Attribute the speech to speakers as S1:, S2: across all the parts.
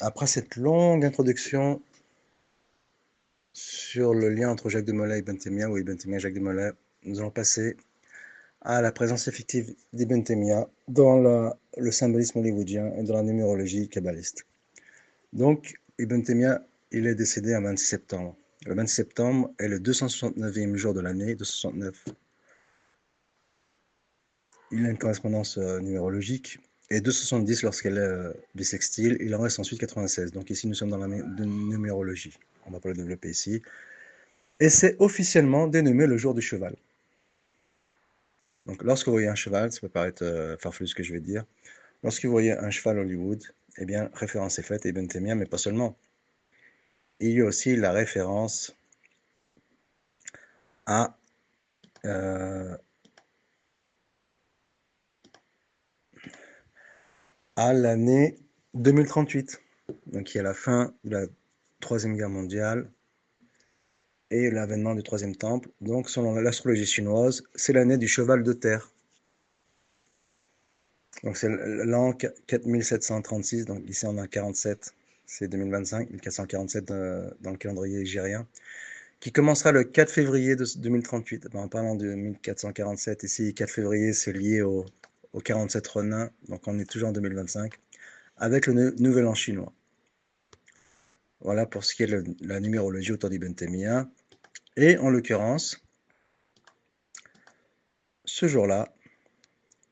S1: après cette longue introduction sur le lien entre Jacques de Molay et Ibn Taymiyyah, ou Ibn Taymiyyah et Jacques de Molay, nous allons passer à la présence effective d'Ibn Taymiyyah dans le symbolisme hollywoodien et dans la numérologie kabbaliste. Donc, Ibn Taymiyyah, il est décédé un 26 septembre. Le 26 septembre est le 269e jour de l'année, 269. Il a une correspondance numérologique. Et 270 lorsqu'elle est bissextile, il en reste ensuite 96. Donc ici, nous sommes dans la numérologie. On ne va pas le développer ici. Et c'est officiellement dénommé le jour du cheval. Donc lorsque vous voyez un cheval, ça peut paraître farfelu ce que je vais dire. Lorsque vous voyez un cheval Hollywood, eh bien, référence est faite à Ibn Taymiyyah, mais pas seulement. Il y a aussi la référence à l'année 2038, donc qui est la fin de la Troisième Guerre mondiale et l'avènement du Troisième Temple. Donc, selon l'astrologie chinoise, c'est l'année du cheval de terre. Donc, c'est l'an 4736, donc ici on a 47, c'est 2025, 1447 dans le calendrier nigérien, qui commencera le 4 février de 2038. En parlant de 1447, ici, 4 février, c'est lié au 47 Ronin, donc on est toujours en 2025, avec le nouvel an chinois. Voilà pour ce qui est de la numérologie autour d'Ibn Taymiyyah. Et en l'occurrence, ce jour-là,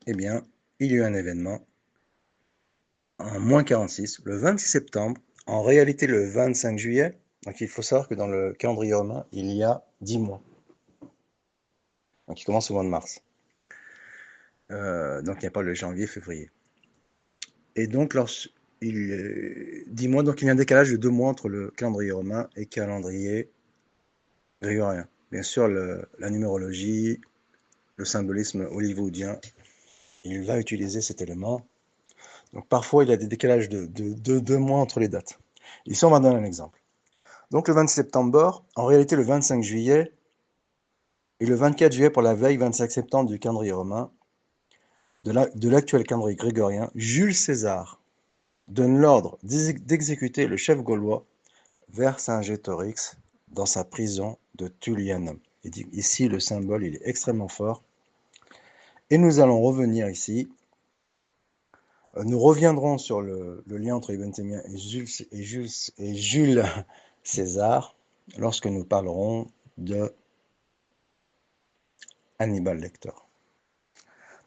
S1: eh bien, il y a eu un événement en moins 46, le 26 septembre, en réalité le 25 juillet. Donc il faut savoir que dans le calendrier romain, il y a 10 mois. Donc il commence au mois de mars. Donc il n'y a pas le janvier, février. Et donc, 10 mois, donc il y a un décalage de 2 mois entre le calendrier romain et le calendrier grégorien. Bien sûr, la numérologie, le symbolisme hollywoodien, il va utiliser cet élément. Donc parfois, il y a des décalages de 2 mois entre les dates. Ici, on va donner un exemple. Donc le 26 septembre, en réalité le 25 juillet, et le 24 juillet pour la veille 25 septembre du calendrier romain, de l'actuel calendrier grégorien, Jules César donne l'ordre d'exécuter le chef gaulois Vercingétorix dans sa prison de Tullianum. Ici, le symbole il est extrêmement fort. Et nous allons revenir ici. Nous reviendrons sur le lien entre Ibn Taymiyyah et Jules César lorsque nous parlerons de Hannibal Lecter.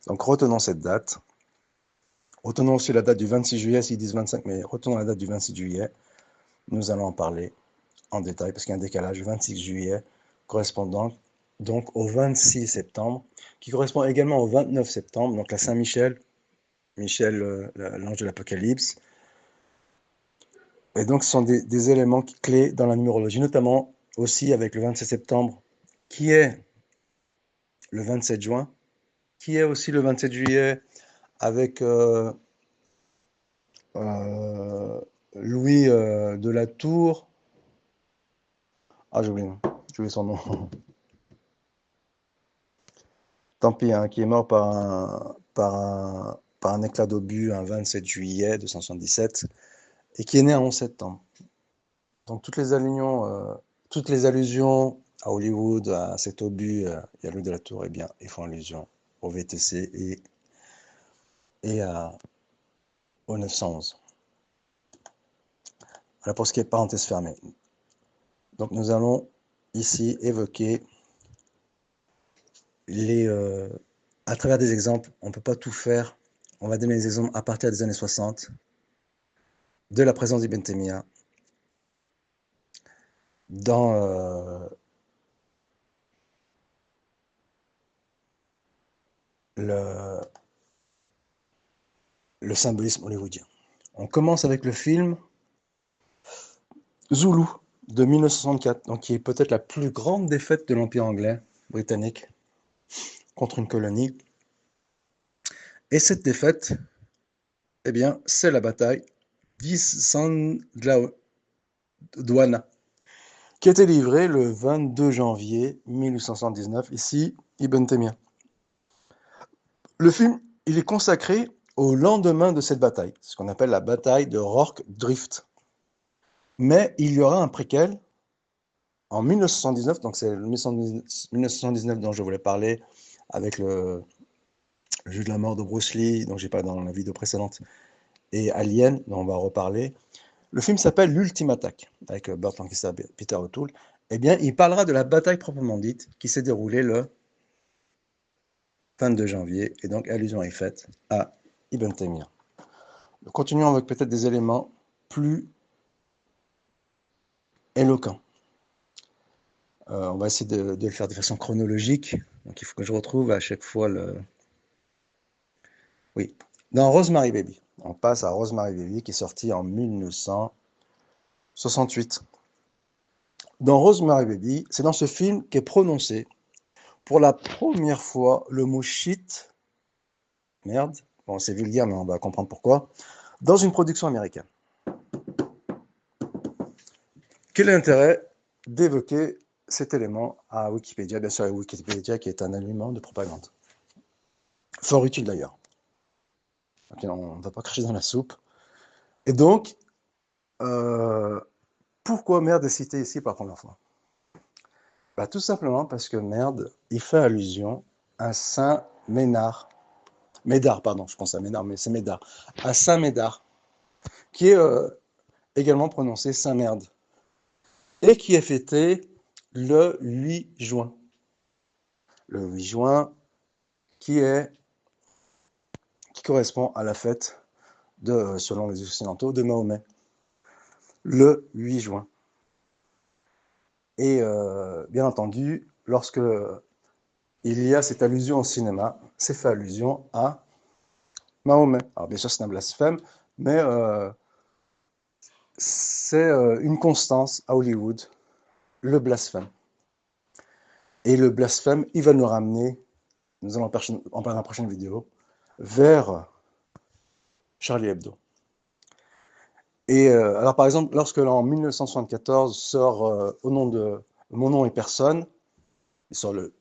S1: Donc retenons cette date. Retenons aussi la date du 26 juillet, s'ils disent 25, mais retenons la date du 26 juillet. Nous allons en parler en détail parce qu'il y a un décalage. 26 juillet correspondant donc au 26 septembre, qui correspond également au 29 septembre, donc la Saint-Michel, Michel, l'ange de l'Apocalypse. Et donc ce sont des éléments clés dans la numérologie, notamment aussi avec le 27 septembre, qui est le 27 juin, qui est aussi le 27 juillet avec Louis de la Tour. Ah, j'ai oublié son nom. Tant pis, hein, qui est mort par un éclat d'obus un 27 juillet 277 et qui est né un 11 septembre. Donc toutes les allusions à Hollywood, à cet obus, et à Louis de la Tour, eh bien, ils font allusion au VTC et au 911. Voilà pour ce qui est parenthèse fermée. Donc nous allons ici évoquer à travers des exemples. On ne peut pas tout faire. On va donner des exemples à partir des années 60 de la présence d'Ibn Taymiyyah dans le symbolisme hollywoodien. On commence avec le film Zulu de 1964, donc qui est peut-être la plus grande défaite de l'Empire anglais britannique contre une colonie. Et cette défaite, eh bien, c'est la bataille d'Isandlwana, qui a été livrée le 22 janvier 1879, ici, Ibn Taymiyyah. Le film, il est consacré au lendemain de cette bataille, ce qu'on appelle la bataille de Rorke Drift. Mais il y aura un préquel en 1979, donc c'est le 1979 dont je voulais parler, avec le jeu de la mort de Bruce Lee, dont j'ai parlé dans la vidéo précédente, et Alien, dont on va reparler. Le film s'appelle L'Ultime Attaque, avec Burt Lancaster et Peter O'Toole. Eh bien, il parlera de la bataille proprement dite, qui s'est déroulée le 22 janvier, et donc allusion est faite à Ibn Taymiyyah. Continuons avec peut-être des éléments plus éloquents. On va essayer de le faire de façon chronologique, donc il faut que je retrouve à chaque fois le... Oui, dans Rosemary Baby. On passe à Rosemary Baby, qui est sorti en 1968. Dans Rosemary Baby, c'est dans ce film qu'est prononcé pour la première fois le mot shit, merde, bon c'est vulgaire mais on va comprendre pourquoi, dans une production américaine. Quel est l'intérêt d'évoquer cet élément à Wikipédia? Bien sûr, Wikipédia qui est un aliment de propagande. Fort utile d'ailleurs. Okay, on ne va pas cracher dans la soupe. Et donc, pourquoi merde est cité ici pour la première fois? Bah, tout simplement parce que merde, il fait allusion à Saint Ménard. Médard, pardon, je pense à Ménard, mais c'est Médard. À Saint Médard, qui est également prononcé Saint Merde, et qui est fêté le 8 juin. Le 8 juin, qui correspond à la fête de, selon les Occidentaux, de Mahomet. Le 8 juin. Et bien entendu, lorsque il y a cette allusion au cinéma, c'est fait allusion à Mahomet. Alors bien sûr, c'est un blasphème, mais c'est une constance à Hollywood, le blasphème. Et le blasphème, il va nous ramener, nous allons en parler dans la prochaine vidéo, vers Charlie Hebdo. Et alors par exemple, lorsque en 1974 sort Au nom de Mon nom et personne, il sort le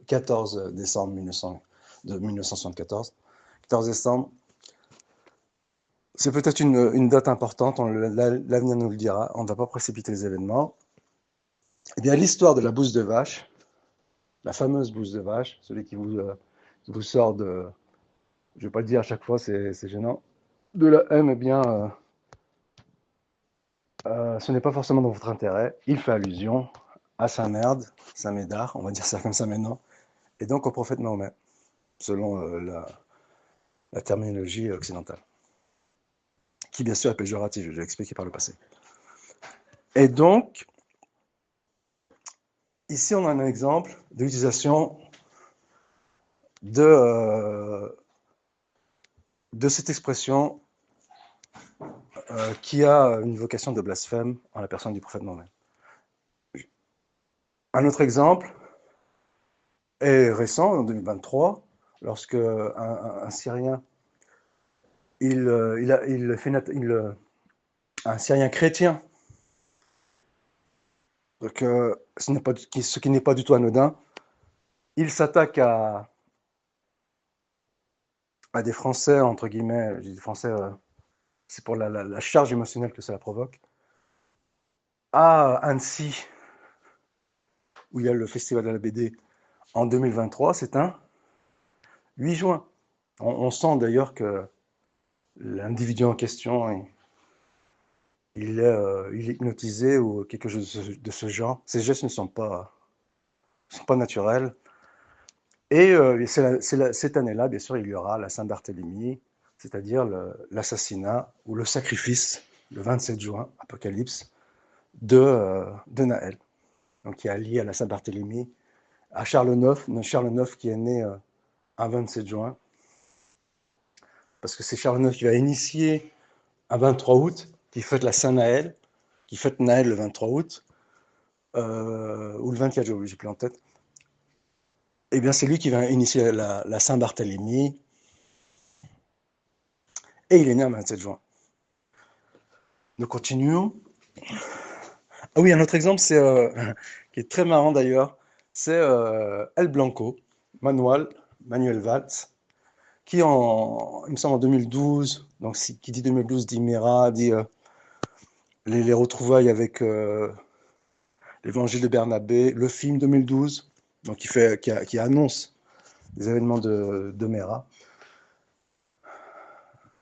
S1: 14 décembre 1974, 14 décembre, c'est peut-être une date importante, l'avenir nous le dira, on ne va pas précipiter les événements. Eh bien, l'histoire de la bouse de vache, la fameuse bouse de vache, celui qui vous sort de, je ne vais pas le dire à chaque fois, c'est gênant, de la M, eh bien, ce n'est pas forcément dans votre intérêt. Il fait allusion à sa merde, sa médard, on va dire ça comme ça maintenant, et donc au prophète Mahomet, selon la terminologie occidentale, qui bien sûr est péjorative, je l'ai expliqué par le passé. Et donc, ici on a un exemple de l'utilisation de cette expression qui a une vocation de blasphème en la personne du prophète Mahomet. Un autre exemple est récent, en 2023, lorsque un Syrien, un Syrien chrétien, donc, ce qui n'est pas du tout anodin, il s'attaque à des Français, entre guillemets, je dis Français, c'est pour la charge émotionnelle que cela provoque, à Annecy, où il y a le festival de la BD en 2023, c'est un 8 juin. On sent d'ailleurs que l'individu en question, il est hypnotisé ou quelque chose de ce genre. Ces gestes ne sont pas naturels. Et cette année-là, bien sûr, il y aura la Saint-Barthélemy, c'est-à-dire l'assassinat ou le sacrifice, le 27 juin, Apocalypse, de Naël, donc qui est lié à la Saint-Barthélemy, à Charles IX qui est né un 27 juin, parce que c'est Charles IX qui va initier un 23 août, qui fête la Saint-Naël, qui fête Naël le 23 août, ou le 24, j'ai plus en tête. Eh bien, c'est lui qui va initier la Saint-Barthélemy, et il est né un 27 juin. Nous continuons. Ah oui, un autre exemple, qui est très marrant d'ailleurs, c'est El Blanco, Manuel Valls, qui il me semble en 2012, donc qui dit 2012 dit Mira, dit les retrouvailles avec l'évangile de Bernabé, le film 2012, donc qui annonce les événements de Méra.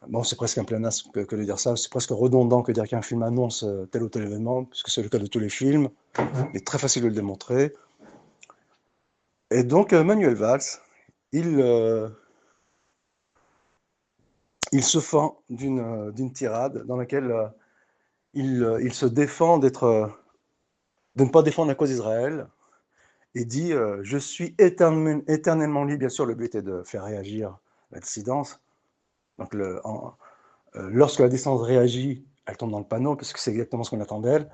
S1: Bon, c'est presque un pléonasme que de dire ça, c'est presque redondant que de dire qu'un film annonce tel ou tel événement, puisque c'est le cas de tous les films. Il est très facile de le démontrer. Et donc, Manuel Valls, il se fend d'une tirade dans laquelle il se défend de ne pas défendre la cause d'Israël et dit je suis éternellement libre. Bien sûr, le but est de faire réagir la dissidence. Donc, lorsque la dissidence réagit, elle tombe dans le panneau, parce que c'est exactement ce qu'on attend d'elle.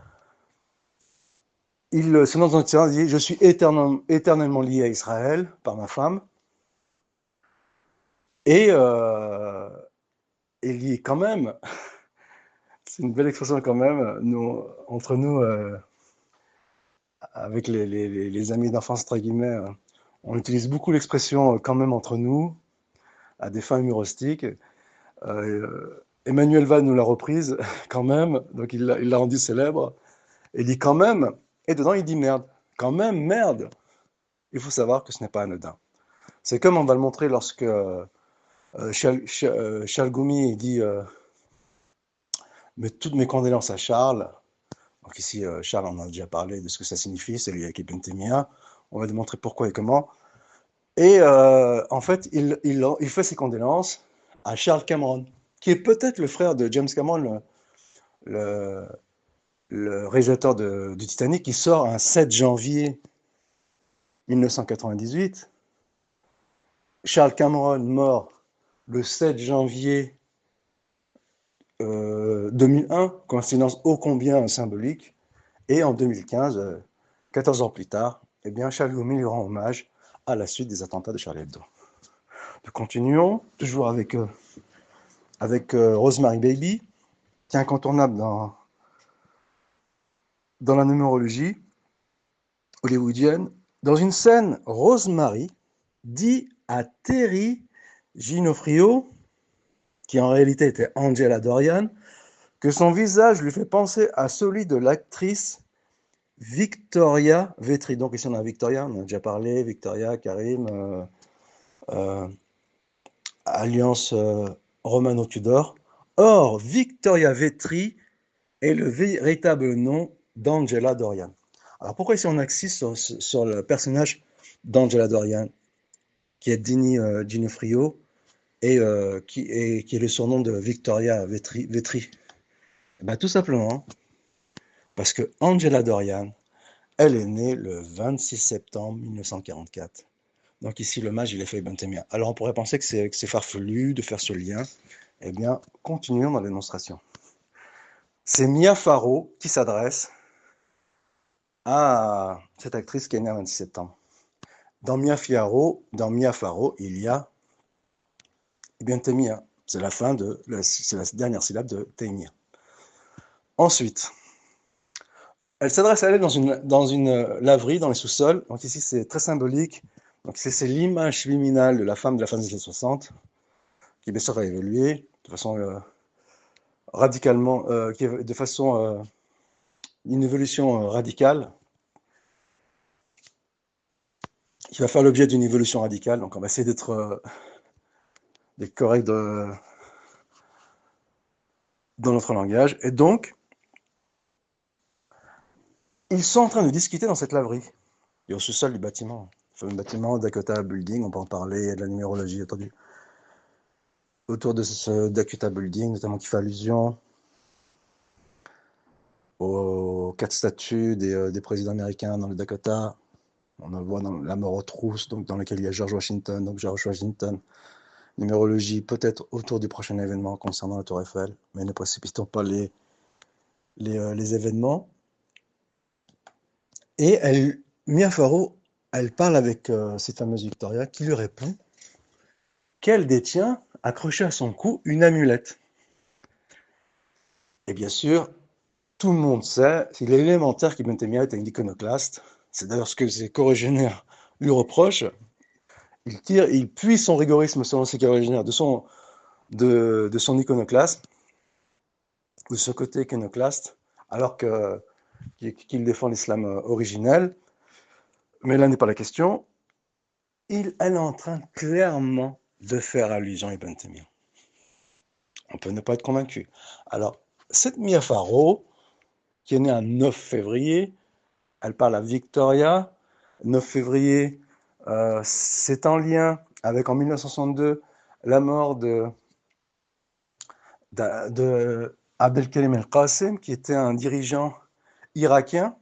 S1: Il se lance dans une tirade et dit je suis éternellement lié à Israël par ma femme. Et lié quand même, c'est une belle expression quand même, entre nous, avec les amis d'enfance, entre guillemets, on utilise beaucoup l'expression quand même entre nous, à des fins humoristiques. Emmanuel Valls nous l'a reprise quand même, donc il l'a rendu célèbre. Il dit quand même, et dedans il dit merde. Quand même, merde. Il faut savoir que ce n'est pas anodin. C'est comme on va le montrer lorsque Charles Goumi dit mais toutes mes condoléances à Charles. Donc ici, Charles en a déjà parlé de ce que ça signifie, c'est lié à Bentemia. On va démontrer pourquoi et comment. Et en fait, il fait ses condoléances à Charles Cameron, qui est peut-être le frère de James Cameron, le réalisateur du Titanic, qui sort un 7 janvier 1998. Charles Cameron mort le 7 janvier 2001, coïncidence ô combien symbolique. Et en 2015, 14 ans plus tard, eh bien, Charles Goumi lui rend hommage à la suite des attentats de Charlie Hebdo. Nous continuons, toujours avec Rosemary Baby, qui est incontournable dans la numérologie hollywoodienne. Dans une scène, Rosemary dit à Terry Ginofrio, qui en réalité était Angela Dorian, que son visage lui fait penser à celui de l'actrice Victoria Vetri. Donc ici on a Victoria, on a déjà parlé, Victoria, Karim, alliance romano-tudor. Or, Victoria Vetri est le véritable nom d'Angela Dorian. Alors pourquoi ici on insiste sur le personnage d'Angela Dorian, qui est Dini Ginofrio, et qui est le surnom de Victoria Vetri. Ben, tout simplement parce que Angela Dorian, elle est née le 26 septembre 1944. Donc ici, l'hommage, il est fait à Bentemia. Alors on pourrait penser que c'est farfelu de faire ce lien. Eh bien, continuons dans la démonstration. C'est Mia Farrow qui s'adresse à cette actrice qui est née le 26 septembre. Dans Mia Farrow, il y a Bentemia. C'est la dernière syllabe de Teimia. Ensuite, elle s'adresse à elle dans une laverie, dans les sous-sols. Donc ici, c'est très symbolique. Donc c'est l'image liminale de la femme des années 60, qui bien sûr a évolué de façon radicalement, de façon une évolution radicale, qui va faire l'objet d'une évolution radicale. Donc on va essayer d'être correct dans notre langage. Et donc, ils sont en train de discuter dans cette laverie, et au sous-sol du bâtiment. Le fameux bâtiment Dakota Building, on peut en parler, il y a de la numérologie autour de ce Dakota Building, notamment qui fait allusion aux 4 statues des présidents américains dans le Dakota. On le voit dans la mort aux trousses, donc dans laquelle il y a George Washington. Donc George Washington, numérologie peut-être autour du prochain événement concernant la Tour Eiffel, mais ne précipitons pas les événements. Et Mia Farrow, elle parle avec cette fameuse Victoria, qui lui répond qu'elle détient, accrochée à son cou, une amulette. Et bien sûr, tout le monde sait, il est élémentaire que Bentemia est un iconoclaste. C'est d'ailleurs ce que ses corégénères lui reprochent. Il puise son rigorisme selon ses corégénères de son iconoclasme, de ce côté iconoclaste, alors qu'il défend l'islam originel. Mais là n'est pas la question. Elle est en train clairement de faire allusion à Ibn Taymiyyah. On peut ne pas être convaincu. Alors, cette Mia Farrow, qui est née un 9 février, elle parle à Victoria. 9 février, c'est en lien avec, en 1962, la mort de Abdelkarim El-Qassem, qui était un dirigeant irakien,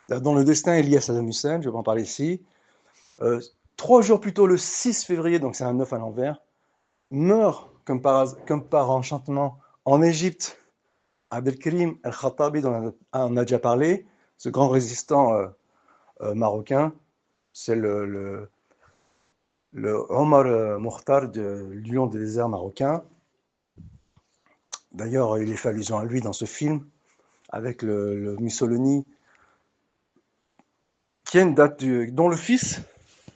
S1: dont le destin est lié à Saddam Hussein, je vais en parler ici. 3 jours plus tôt, le 6 février, donc c'est un 9 à l'envers, meurt comme par enchantement en Égypte Abdelkrim El-Khattabi, dont on a déjà parlé, ce grand résistant marocain. C'est le Omar Mokhtar de Lion des déserts marocains. D'ailleurs, il est fait allusion à lui dans ce film, avec le Mussolini, qui a une date dont le fils,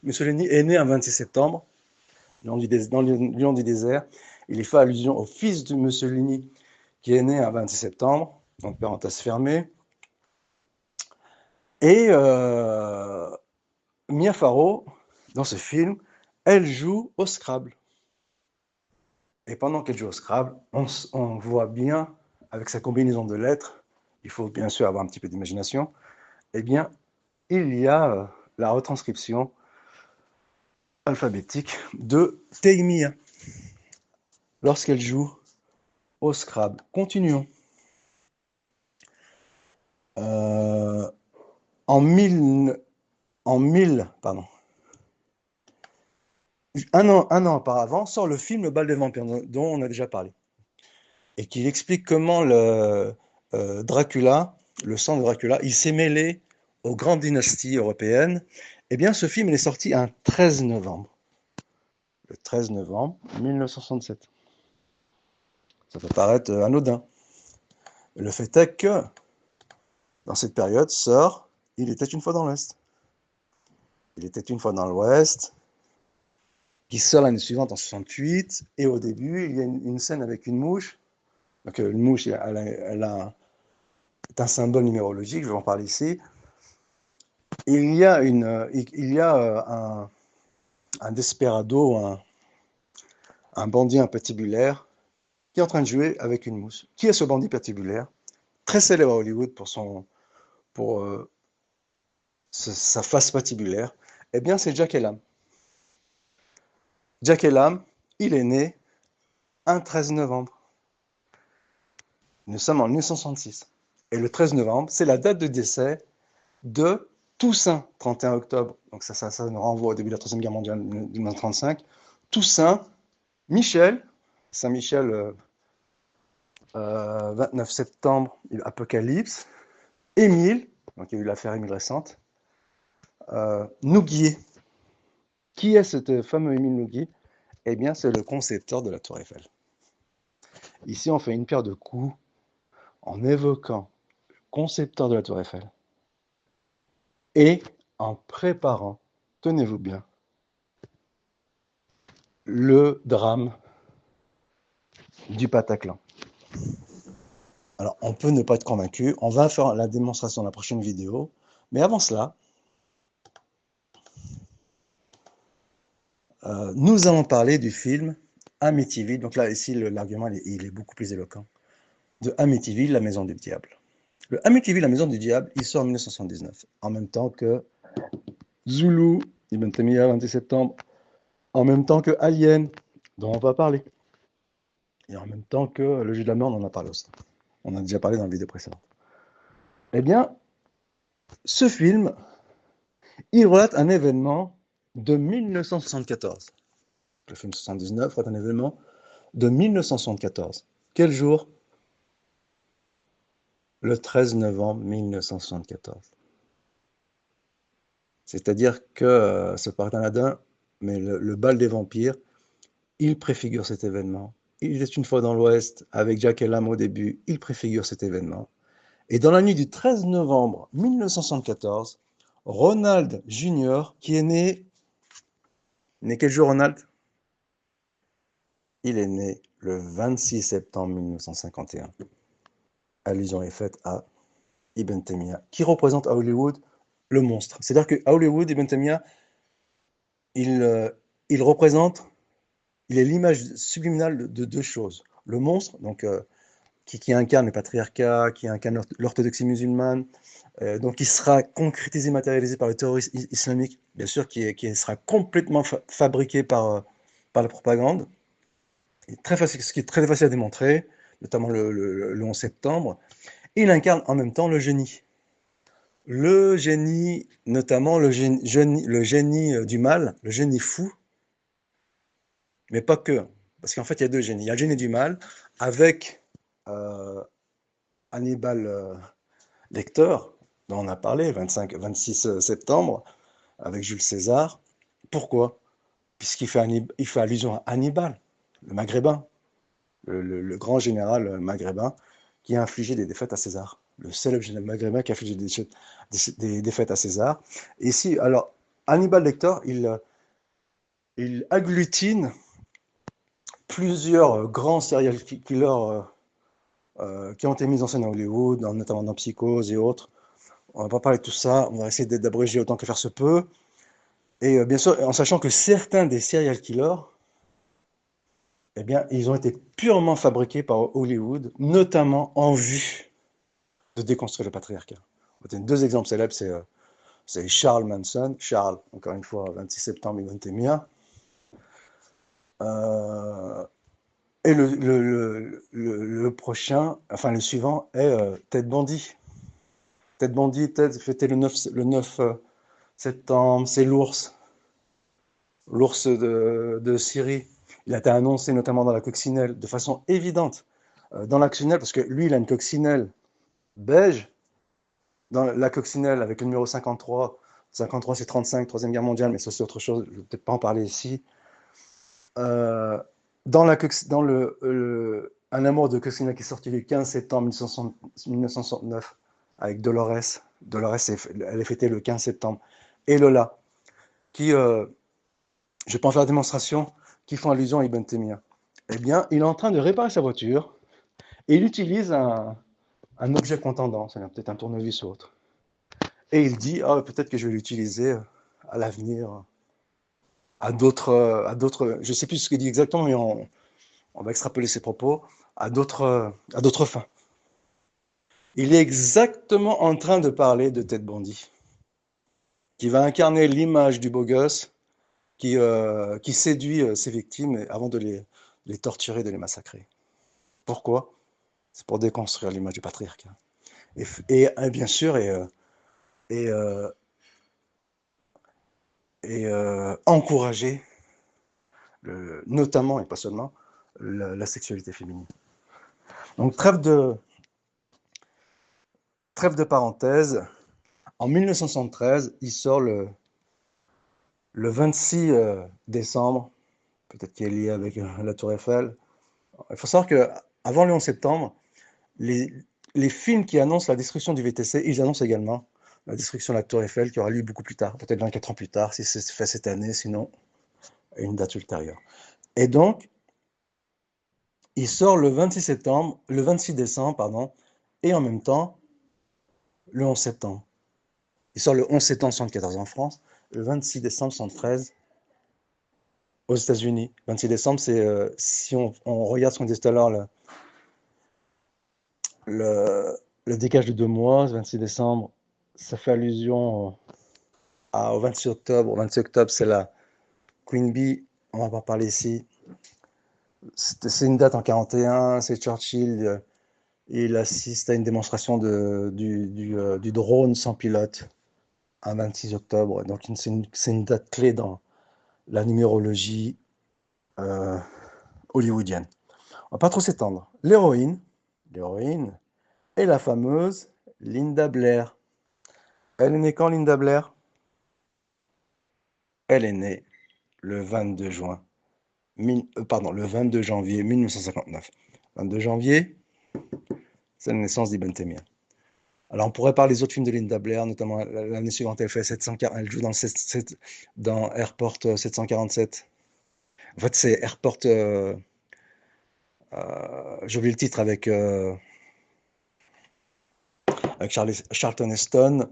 S1: Mussolini, est né un 26 septembre, dans le Lion du désert. Il est fait allusion au fils de Mussolini, qui est né un 26 septembre, donc parenthèse fermée. Et Mia Farrow, dans ce film, elle joue au Scrabble. Et pendant qu'elle joue au Scrabble, on voit bien, avec sa combinaison de lettres, il faut bien sûr avoir un petit peu d'imagination, eh bien, il y a la retranscription alphabétique de Taymiyyah lorsqu'elle joue au Scrabble. Continuons. En 1000, pardon. Un an auparavant, sort le film Le Bal des Vampires, dont on a déjà parlé, et qui explique comment Dracula, le sang de Dracula, il s'est mêlé aux grandes dynasties européennes. Eh bien, ce film il est sorti un 13 novembre. Le 13 novembre 1967. Ça peut paraître anodin. Le fait est que, dans cette période, sort Il était une fois dans l'Ouest. Il était une fois dans l'Ouest, qui sort l'année suivante en 68, et au début, il y a une scène avec une mouche. Donc, une mouche, est un symbole numérologique, je vais en parler ici. Il y a un desperado, un bandit impatibulaire, qui est en train de jouer avec une mouche. Qui est ce bandit patibulaire? Très célèbre à Hollywood pour sa face patibulaire. Eh bien, c'est Jack Elam. Jack Elam, il est né un 13 novembre. Nous sommes en 1966. Et le 13 novembre, c'est la date de décès de Toussaint, 31 octobre. Donc ça nous renvoie au début de la Troisième Guerre mondiale, 1935. Toussaint, Michel, Saint-Michel, 29 septembre, Apocalypse. Émile, donc il y a eu l'affaire Émile récente. Nouguier. Qui est ce fameux Émile Nouguier? Eh bien, c'est le concepteur de la Tour Eiffel. Ici, on fait une paire de coups en évoquant le concepteur de la Tour Eiffel et en préparant, tenez-vous bien, le drame du Bataclan. Alors, on peut ne pas être convaincu, on va faire la démonstration dans la prochaine vidéo, mais avant cela, nous allons parler du film Amityville. Donc là, ici, l'argument, il est beaucoup plus éloquent. De Amityville, la maison du diable. Le Amityville, la maison du diable, il sort en 1979, en même temps que Zulu, Ibn Taymiyyah, 26 septembre, en même temps que Alien, dont on va parler, et en même temps que Le jeu de la mort, on en a parlé aussi. On en a déjà parlé dans la vidéo précédente. Eh bien, ce film, il relate un événement de 1974. Le film 79 relate un événement de 1974. Quel jour? Le 13 novembre 1974. C'est-à-dire que ce paraît anodin, mais le bal des vampires, il préfigure cet événement. Il est une fois dans l'Ouest, avec Jack Elam au début, il préfigure cet événement. Et dans la nuit du 13 novembre 1974, Ronald Jr., qui est né quel jour Ronald? Il est né le 26 septembre 1951. allusion est faite à Ibn Taymiyyah, qui représente à Hollywood le monstre. C'est-à-dire qu'à Hollywood, Ibn Taymiyyah, il représente, il est l'image subliminale de deux choses. Le monstre, donc, qui incarne le patriarcat, qui incarne l'orthodoxie musulmane, donc qui sera concrétisé, matérialisé par le terrorisme islamique, bien sûr, qui sera complètement fabriqué par la propagande, ce qui est très facile à démontrer, notamment le 11 septembre. Et il incarne en même temps le génie. Le génie, notamment le génie du mal, le génie fou, mais pas que. Parce qu'en fait, il y a deux génies. Il y a le génie du mal avec Hannibal Lecter, dont on a parlé, 26 septembre, avec Jules César. Pourquoi? Puisqu'il fait, il fait allusion à Hannibal, le maghrébin, le grand général maghrébin qui a infligé des défaites à César. Le célèbre général maghrébin qui a infligé des défaites à César. Et ici, alors, Hannibal Lecter, il agglutine plusieurs grands serial killers qui ont été mis en scène à Hollywood, notamment dans Psychose et autres. On va pas parler de tout ça, on va essayer d'abréger autant que faire se peut. Et bien sûr, en sachant que certains des serial killers, eh bien, ils ont été purement fabriqués par Hollywood, notamment en vue de déconstruire le patriarcat. Deux exemples célèbres, c'est Charles Manson, Charles, encore une fois, 26 septembre, Ibn Taymiyyah. Et le prochain, enfin le suivant, est Ted Bundy. Ted Bundy, fêtait le 9 septembre, c'est l'ours de Syrie. Il a été annoncé notamment dans la coccinelle de façon évidente. Dans la coccinelle, parce que lui, il a une coccinelle beige. Dans la coccinelle avec le numéro 53, 53 c'est 35, Troisième Guerre mondiale, mais ça c'est autre chose, je ne vais peut-être pas en parler ici. Dans Un amour de coccinelle qui est sorti le 15 septembre 1969 avec Dolores. Dolores, elle est fêtée le 15 septembre. Et Lola, qui, je ne vais pas en faire la démonstration, qui font allusion à Ibn Taymiyyah. Eh bien, il est en train de réparer sa voiture et il utilise un objet contendant, c'est-à-dire peut-être un tournevis ou autre. Et il dit, oh, peut-être que je vais l'utiliser à l'avenir, à d'autres, je ne sais plus ce qu'il dit exactement, mais on va extrapoler ses propos, à d'autres fins. Il est exactement en train de parler de Ted Bundy, qui va incarner l'image du beau gosse qui séduit ses victimes avant de les torturer, de les massacrer. Pourquoi? C'est pour déconstruire l'image du patriarcat. Et bien sûr, encourager, notamment et pas seulement, la sexualité féminine. Donc trêve de parenthèse. En 1973, il sort le 26 décembre, peut-être qu'il est lié avec la Tour Eiffel. Il faut savoir qu'avant le 11 septembre, les films qui annoncent la destruction du VTC, ils annoncent également la destruction de la Tour Eiffel qui aura lieu beaucoup plus tard, peut-être 24 ans plus tard, si c'est fait cette année, sinon à une date ultérieure. Et donc, il sort le 26 décembre, pardon, et en même temps, le 11 septembre. Il sort le 11 septembre 1974 en France, le 26 décembre 1973 aux États-Unis. 26 décembre, c'est, si on regarde ce qu'on disait tout à l'heure, le décalage de 2 mois, 26 décembre, ça fait allusion au 26 octobre. Au 26 octobre, c'est la Queen Bee, on va pas parler ici. C'est une date en 41, c'est Churchill, il assiste à une démonstration du drone sans pilote un 26 octobre. Donc c'est une date clé dans la numérologie hollywoodienne. On va pas trop s'étendre. L'héroïne est la fameuse Linda Blair. Elle est née quand, Linda Blair? Elle est née le 22 janvier 1959. 22 janvier, c'est la naissance d'Ibn Taymiyyah. Alors, on pourrait parler des autres films de Linda Blair, notamment l'année suivante, elle joue dans Airport 747. En fait, c'est Airport. J'ai oublié le titre avec. avec Charlton Heston.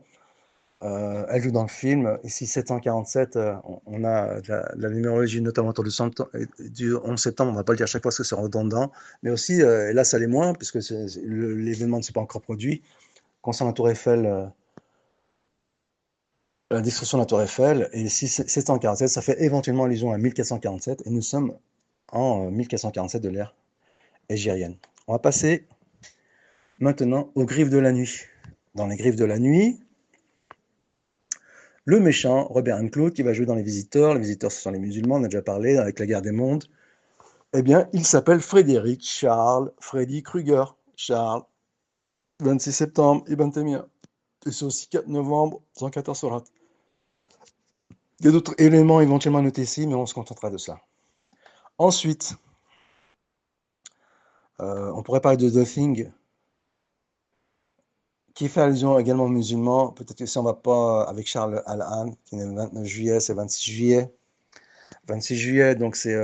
S1: Elle joue dans le film. Ici, 747, on a la numérologie, notamment autour du 11 septembre. On ne va pas le dire à chaque fois parce que c'est redondant. Mais aussi, et là, ça l'est moins, puisque l'événement ne s'est pas encore produit. Concernant la Tour Eiffel, la destruction de la Tour Eiffel, et ici, 747, ça fait éventuellement allusion à 1447, et nous sommes en 1447 de l'ère égérienne. On va passer maintenant aux Griffes de la nuit. Dans les Griffes de la nuit, le méchant, Robert Englund, qui va jouer dans Les Visiteurs. Les Visiteurs, ce sont les musulmans, on a déjà parlé, avec la guerre des mondes. Eh bien, il s'appelle Frédéric Charles Freddy Krueger. Charles, 26 septembre, Ibn Taymiyyah. Et c'est aussi 4 novembre, 114 Sorat. Il y a d'autres éléments éventuellement notés ici, mais on se contentera de ça. Ensuite, on pourrait parler de The Thing, qui fait allusion également aux musulmans. Peut-être que si on ne va pas avec Charles Al-Han, qui est né le 29 juillet, c'est 26 juillet. 26 juillet, donc c'est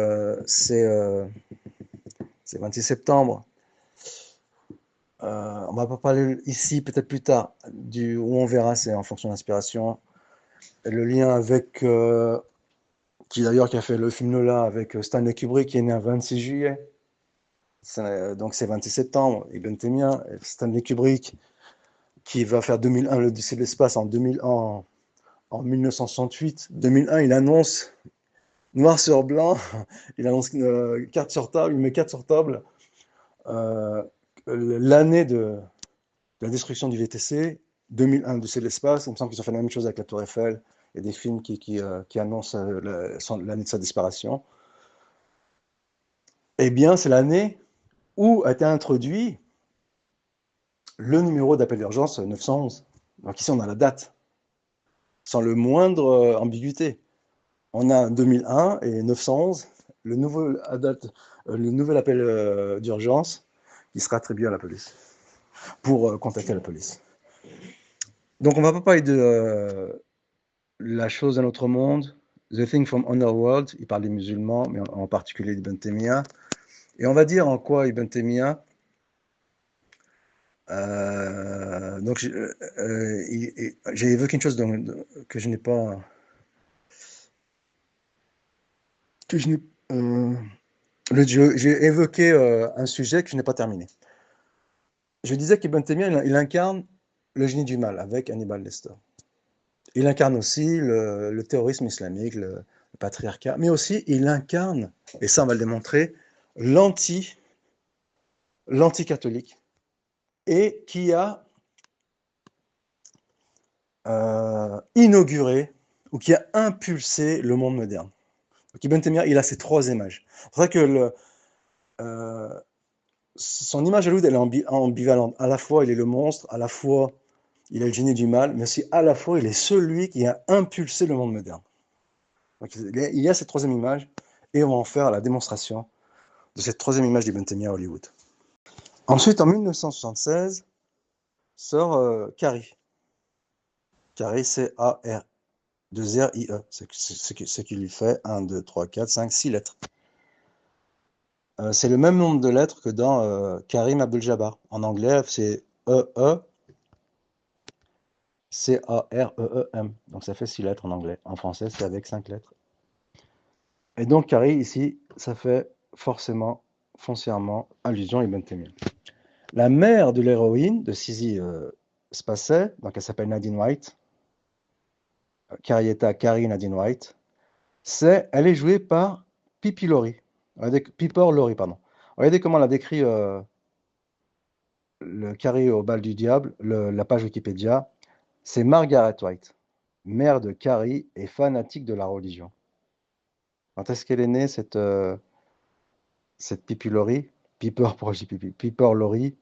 S1: 26 septembre. On ne va pas parler ici, peut-être plus tard, où on verra, c'est en fonction d'inspiration. Le lien avec, qui a fait le film Lola avec Stanley Kubrick, qui est né un 26 juillet. Donc c'est 26 septembre, Ibn Taymiyyah, Stanley Kubrick, qui va faire 2001, l'Odyssée de l'espace en 1968. 2001, il annonce, noir sur blanc, il annonce carte sur table, il met 4 sur table, l'année de la destruction du VTC, 2001, l'Odyssée de l'espace. Il me semble qu'ils ont fait la même chose avec la Tour Eiffel. Il y a des films qui annoncent l'année de sa disparition. Eh bien, c'est l'année où a été introduit le numéro d'appel d'urgence 911. Donc ici, on a la date, sans le moindre ambiguïté. On a 2001 et 911, le nouvel appel d'urgence qui sera attribué à la police pour contacter la police. Donc on ne va pas parler de la chose d'un autre monde, The Thing from Underworld, il parle des musulmans, mais en particulier d'Ibn Taymiyyah. Et on va dire en quoi Ibn Taymiyyah, donc j'ai évoqué une chose que je n'ai pas, j'ai évoqué un sujet que je n'ai pas terminé. Je disais qu'Ibn Taymiyyah, il incarne le génie du mal avec Hannibal Lecter. Il incarne aussi le terrorisme islamique, le patriarcat, mais aussi il incarne, et ça on va le démontrer, l'anti-catholique, et qui a inauguré ou qui a impulsé le monde moderne. Donc Ibn Taymiyyah, il a ces 3 images. C'est vrai que son image à lui, elle est ambivalente. À la fois, il est le monstre, à la fois, il est le génie du mal, mais aussi à la fois, il est celui qui a impulsé le monde moderne. Donc, il y a cette 3e image, et on va en faire la démonstration de cette 3e image d'Ibn Taymiyyah à Hollywood. Ensuite, en 1976, sort Carrie. Carrie, c'est A-R-2-R-I-E. Ce qui lui fait 1, 2, 3, 4, 5, 6 lettres. C'est le même nombre de lettres que dans Karim Abdul-Jabbar. En anglais, c'est E-E, C-A-R-E-E-M. Donc ça fait 6 lettres en anglais. En français, c'est avec 5 lettres. Et donc, Carrie, ici, ça fait foncièrement allusion à Ibn Taymiyyah. La mère de l'héroïne, de Sisi Spacek, donc elle s'appelle Nadine White, Carrietta Carrie Nadine White, elle est jouée par Piper Laurie. Pardon. Regardez comment elle a décrit le Carrie au bal du diable, la page Wikipédia. C'est Margaret White, mère de Carrie et fanatique de la religion. Quand est-ce qu'elle est née, cette Piper Laurie? Piper Laurie.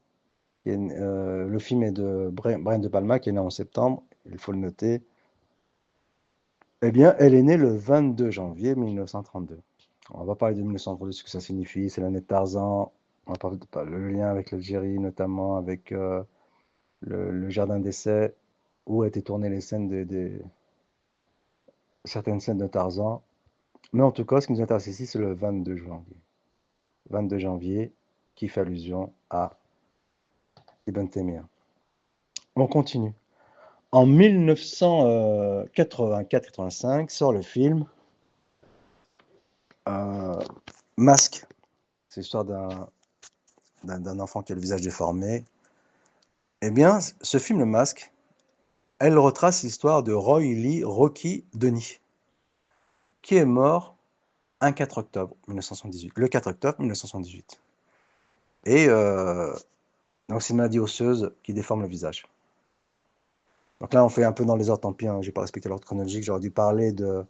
S1: Le film est de Brian De Palma, qui est né en septembre, il faut le noter. Eh bien, elle est née le 22 janvier 1932. On va parler de 1932, ce que ça signifie. C'est l'année de Tarzan. On va parler le lien avec l'Algérie, notamment avec le jardin d'essai, où a été tournées les scènes certaines scènes de Tarzan. Mais en tout cas, ce qui nous intéresse ici, c'est le 22 janvier. 22 janvier, qui fait allusion à Ibn Taymiyyah. On continue. En 1984-85 sort le film Masque. C'est l'histoire d'un enfant qui a le visage déformé. Eh bien, ce film, Le Masque, elle retrace l'histoire de Roy Lee Rocky Denny, qui est mort un 4 octobre 1978, le 4 octobre 1978. Et donc, c'est une maladie osseuse qui déforme le visage. Donc là, on fait un peu dans les ordres, tant pis, hein, je n'ai pas respecté l'ordre chronologique, j'aurais dû parler de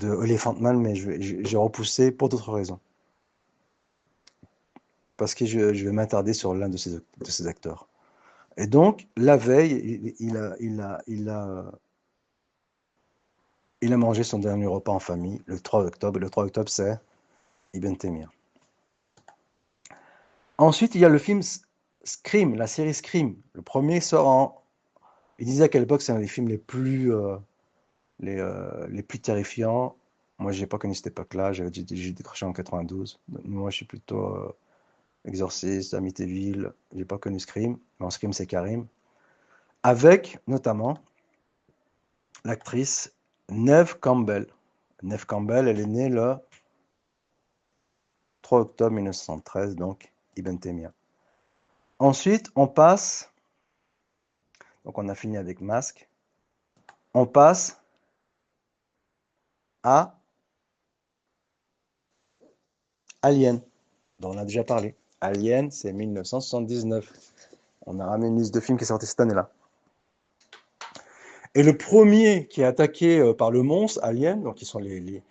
S1: Elephant Man, mais j'ai repoussé pour d'autres raisons. Parce que je vais m'attarder sur l'un de ces acteurs. Et donc, la veille, il a mangé son dernier repas en famille, le 3 octobre, et le 3 octobre, c'est Ibn Taymiyyah. Ensuite, il y a le film Scream, la série Scream. Le premier sort en... Il disait qu'à l'époque, c'est un des films les plus terrifiants. Moi, je n'ai pas connu cette époque-là, j'ai décroché en 92. Moi, je suis plutôt Exorciste, Amityville, j'ai pas connu Scream. Mais Scream, c'est Karim. Avec, notamment, l'actrice Neve Campbell. Neve Campbell, elle est née le 3 octobre 1913, donc Ibn Taymiyyah. Ensuite, on passe, donc on a fini avec Masque, on passe à Alien, dont on a déjà parlé. Alien, c'est 1979. On a ramené une liste de films qui est sortie cette année-là. Et le premier qui est attaqué par le monstre, Alien, donc qui sont les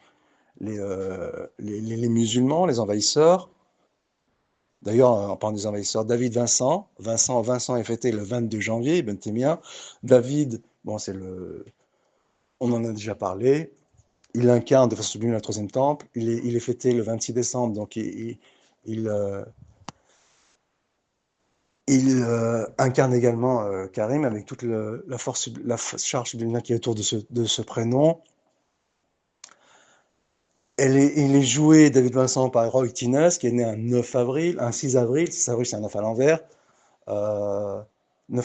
S1: musulmans, les envahisseurs. D'ailleurs, en parlant des envahisseurs, David Vincent. Vincent est fêté le 22 janvier, Ibn Taymiyyah. David, bon, on en a déjà parlé. Il incarne de façon sublime le troisième temple. Il est fêté le 26 décembre, donc il incarne également Karim avec toute la charge sublime qui est autour de ce prénom. Il est joué, David Vincent, par Roy Tines, qui est né un 6 avril. 6 avril, c'est un 9 à l'envers. 9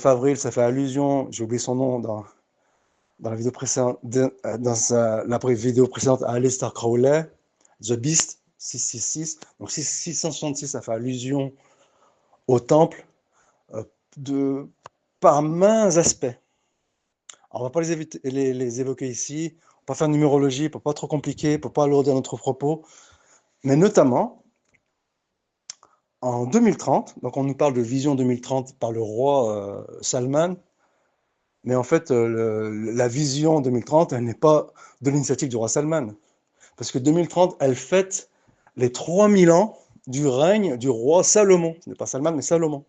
S1: avril, ça fait allusion, j'ai oublié son nom dans la vidéo précédente, la vidéo précédente, à Aleister Crowley, The Beast, 666. Donc 666, ça fait allusion au temple par maints aspects. Alors, on ne va pas les évoquer ici, on ne va pas faire de numérologie, pour pas trop compliqué, pour pas alourdir notre propos, mais notamment, en 2030, donc on nous parle de vision 2030 par le roi Salman, mais en fait, la vision 2030, elle n'est pas de l'initiative du roi Salman, parce que 2030, elle fête les 3000 ans du règne du roi Salomon. Ce n'est pas Salman, mais Salomon.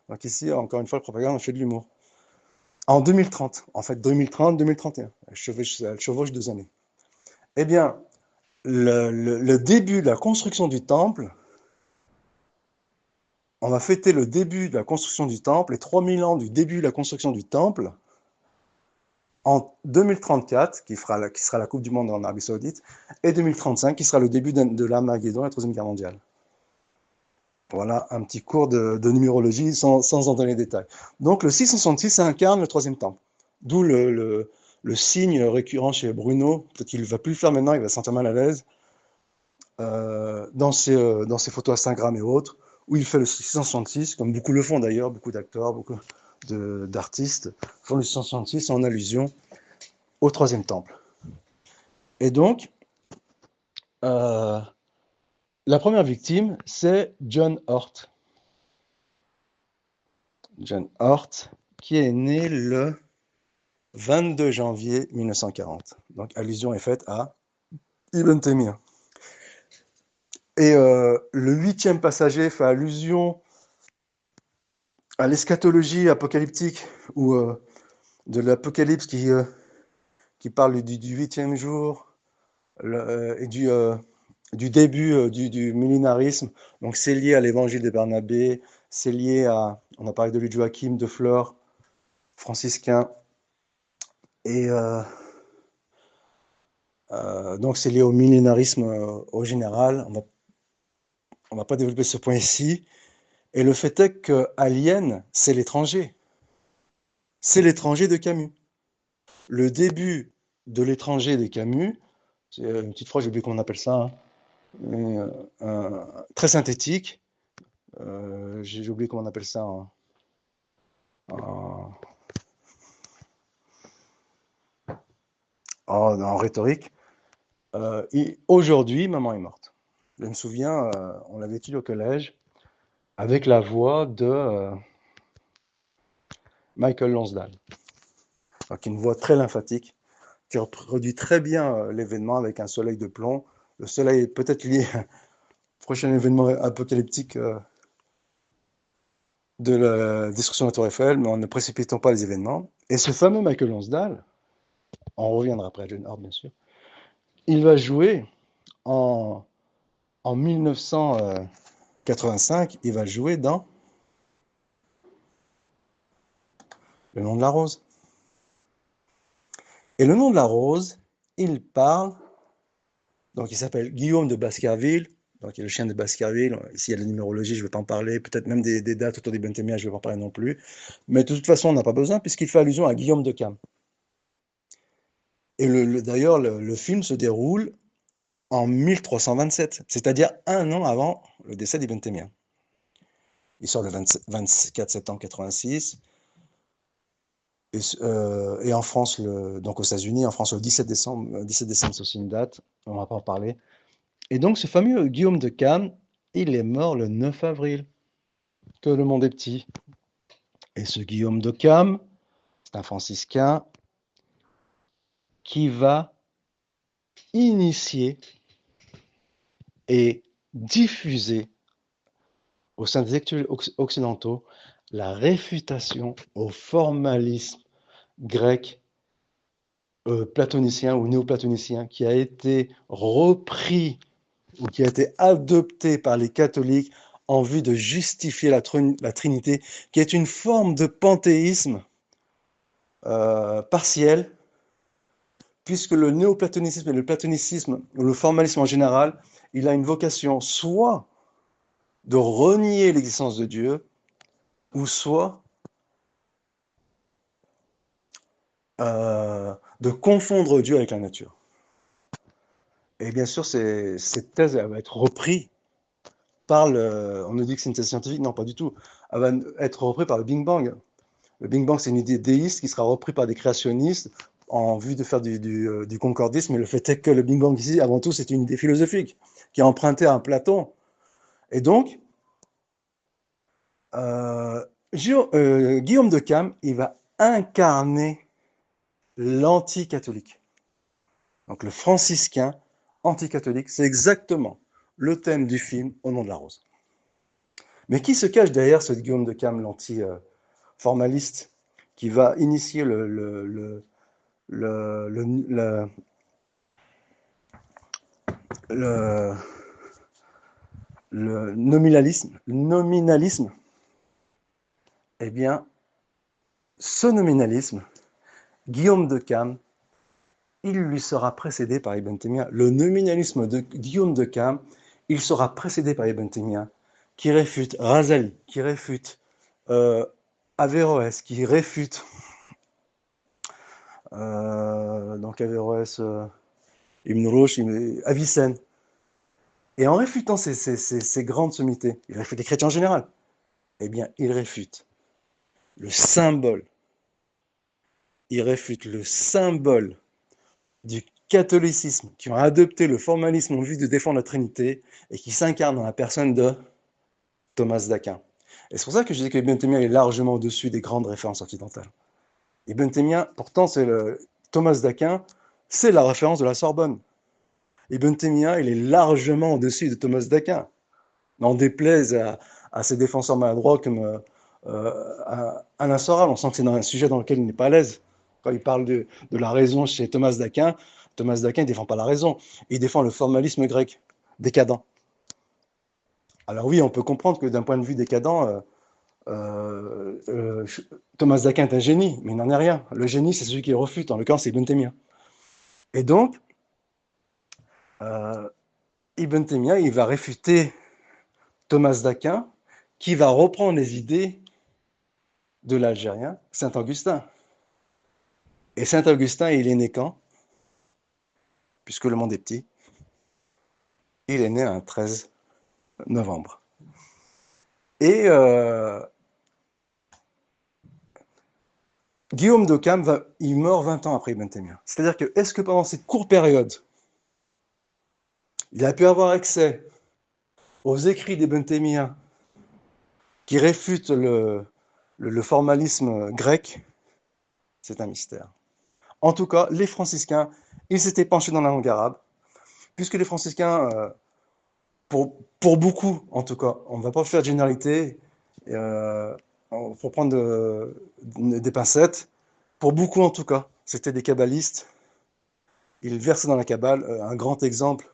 S1: Donc ici, encore une fois, le propagande, on fait de l'humour. En 2030, en fait 2030-2031, elle chevauche 2 années. Eh bien, le début de la construction du temple, on va fêter le début de la construction du temple, les 3000 ans du début de la construction du temple, en 2034, qui sera la Coupe du Monde en Arabie Saoudite, et 2035, qui sera le début de l'Armageddon, la Troisième Guerre mondiale. Voilà un petit cours de numérologie sans en donner les détails. Donc le 666, ça incarne le troisième temple. D'où le signe récurrent chez Bruno, peut-être qu'il ne va plus le faire maintenant, il va se sentir mal à l'aise, dans ses photos Instagram et autres, où il fait le 666, comme beaucoup le font d'ailleurs, beaucoup d'acteurs, beaucoup d'artistes font le 666 en allusion au troisième temple. Et donc, la première victime, c'est John Hort. John Hort, qui est né le 22 janvier 1940. Donc, allusion est faite à Ibn Taymiyyah. Et le 8e passager fait allusion à l'eschatologie apocalyptique, ou de l'Apocalypse qui parle du 8e jour et du début du millénarisme. Donc, c'est lié à l'évangile de Barnabé, c'est lié on a parlé de lui, Joachim de Fleur, franciscain, et donc c'est lié au millénarisme au général. On va pas développer ce point ici. Et le fait est que Alien, c'est l'étranger. c'est l'étranger de Camus. Le début de l'étranger de Camus, c'est une petite phrase, j'ai oublié comment on appelle ça, hein, très synthétique. J'ai oublié comment on appelle ça en rhétorique. Aujourd'hui, maman est morte. Je me souviens, on l'avait étudié au collège avec la voix de Michael Lonsdale, donc une voix très lymphatique qui reproduit très bien l'événement avec un soleil de plomb. Le soleil est peut-être lié au prochain événement apocalyptique de la destruction de la Tour Eiffel, mais en ne précipitons pas les événements. Et ce fameux Michael Lonsdale, on reviendra après à John Hart bien sûr, il va jouer en 1985, il va jouer dans Le nom de la rose. Et Le nom de la rose, il parle, donc il s'appelle Guillaume de Baskerville, donc il est le chien de Baskerville. Ici, il y a la numérologie, je ne vais pas en parler, peut-être même des dates autour des Benthamiens, je ne vais pas en parler non plus. Mais de toute façon, on n'a pas besoin, puisqu'il fait allusion à Guillaume de Cam. Et d'ailleurs, le film se déroule en 1327, c'est-à-dire un an avant le décès des Benthamiens. Il sort le 24 septembre 86. Et en France, donc aux États-Unis, en France, le 17 décembre. 17 décembre, c'est aussi une date, on ne va pas en parler. Et donc, ce fameux Guillaume de Cam, il est mort le 9 avril. Que le monde est petit. Et ce Guillaume de Cam, c'est un franciscain qui va initier et diffuser au sein des intellectuels occidentaux la réfutation au formalisme grec platonicien ou néoplatonicien qui a été repris ou qui a été adopté par les catholiques en vue de justifier la Trinité, qui est une forme de panthéisme partiel, puisque le néoplatonisme et le platonicisme, ou le formalisme en général, il a une vocation soit de renier l'existence de Dieu, ou soit de confondre Dieu avec la nature. Et bien sûr, cette thèse elle va être reprise par on nous dit que c'est une thèse scientifique, non, pas du tout. Elle va être reprise par le Big Bang. Le Big Bang, c'est une idée déiste qui sera reprise par des créationnistes en vue de faire du concordisme. Mais le fait est que le Big Bang, ici, avant tout, c'est une idée philosophique qui est empruntée à un Platon. Et donc, Guillaume de Cam, il va incarner l'anticatholique. Donc le franciscain anticatholique, c'est exactement le thème du film Au nom de la rose. Mais qui se cache derrière ce Guillaume de Cam, l'anti-formaliste, qui va initier le nominalisme? Eh bien, ce nominalisme, Guillaume de Cam, il lui sera précédé par Ibn Taymiyyah. Le nominalisme de Guillaume de Cam, il sera précédé par Ibn Taymiyyah, qui réfute Razali, qui réfute Averroès, qui réfute donc Averroès, Ibn Rushd, Avicenne. Et en réfutant ces grandes sommités, il réfute les chrétiens en général, eh bien, il réfute le symbole. Il réfute le symbole du catholicisme qui ont adopté le formalisme en vue de défendre la Trinité et qui s'incarne dans la personne de Thomas d'Aquin. Et c'est pour ça que je dis que Ibn Taymiyyah est largement au-dessus des grandes références occidentales. Ibn Taymiyyah, pourtant, Thomas d'Aquin, c'est la référence de la Sorbonne. Ibn Taymiyyah, il est largement au-dessus de Thomas d'Aquin. N'en déplaise à ses défenseurs maladroits comme Alain Soral. On sent que c'est un sujet dans lequel il n'est pas à l'aise. Quand il parle de la raison chez Thomas d'Aquin ne défend pas la raison. Il défend le formalisme grec, décadent. Alors oui, on peut comprendre que d'un point de vue décadent, Thomas d'Aquin est un génie, mais il n'en est rien. Le génie, c'est celui qui le refute. En l'occurrence, c'est Ibn Taymiyyah. Et donc, Ibn Taymiyyah, il va réfuter Thomas d'Aquin, qui va reprendre les idées de l'Algérien Saint Augustin. Et Saint-Augustin, il est né quand? Puisque le monde est petit. Il est né un 13 novembre. Et Guillaume d'Occam, il meurt 20 ans après Ibn Taymiyyah. C'est-à-dire que, est-ce que pendant cette courte période, il a pu avoir accès aux écrits d'Ibn Taymiyyah qui réfutent le formalisme grec? C'est un mystère. En tout cas, les franciscains, ils s'étaient penchés dans la langue arabe, puisque les franciscains, pour beaucoup en tout cas, on ne va pas faire de généralité, faut prendre des pincettes, pour beaucoup en tout cas, c'était des kabbalistes, ils versaient dans la kabbale. Un grand exemple,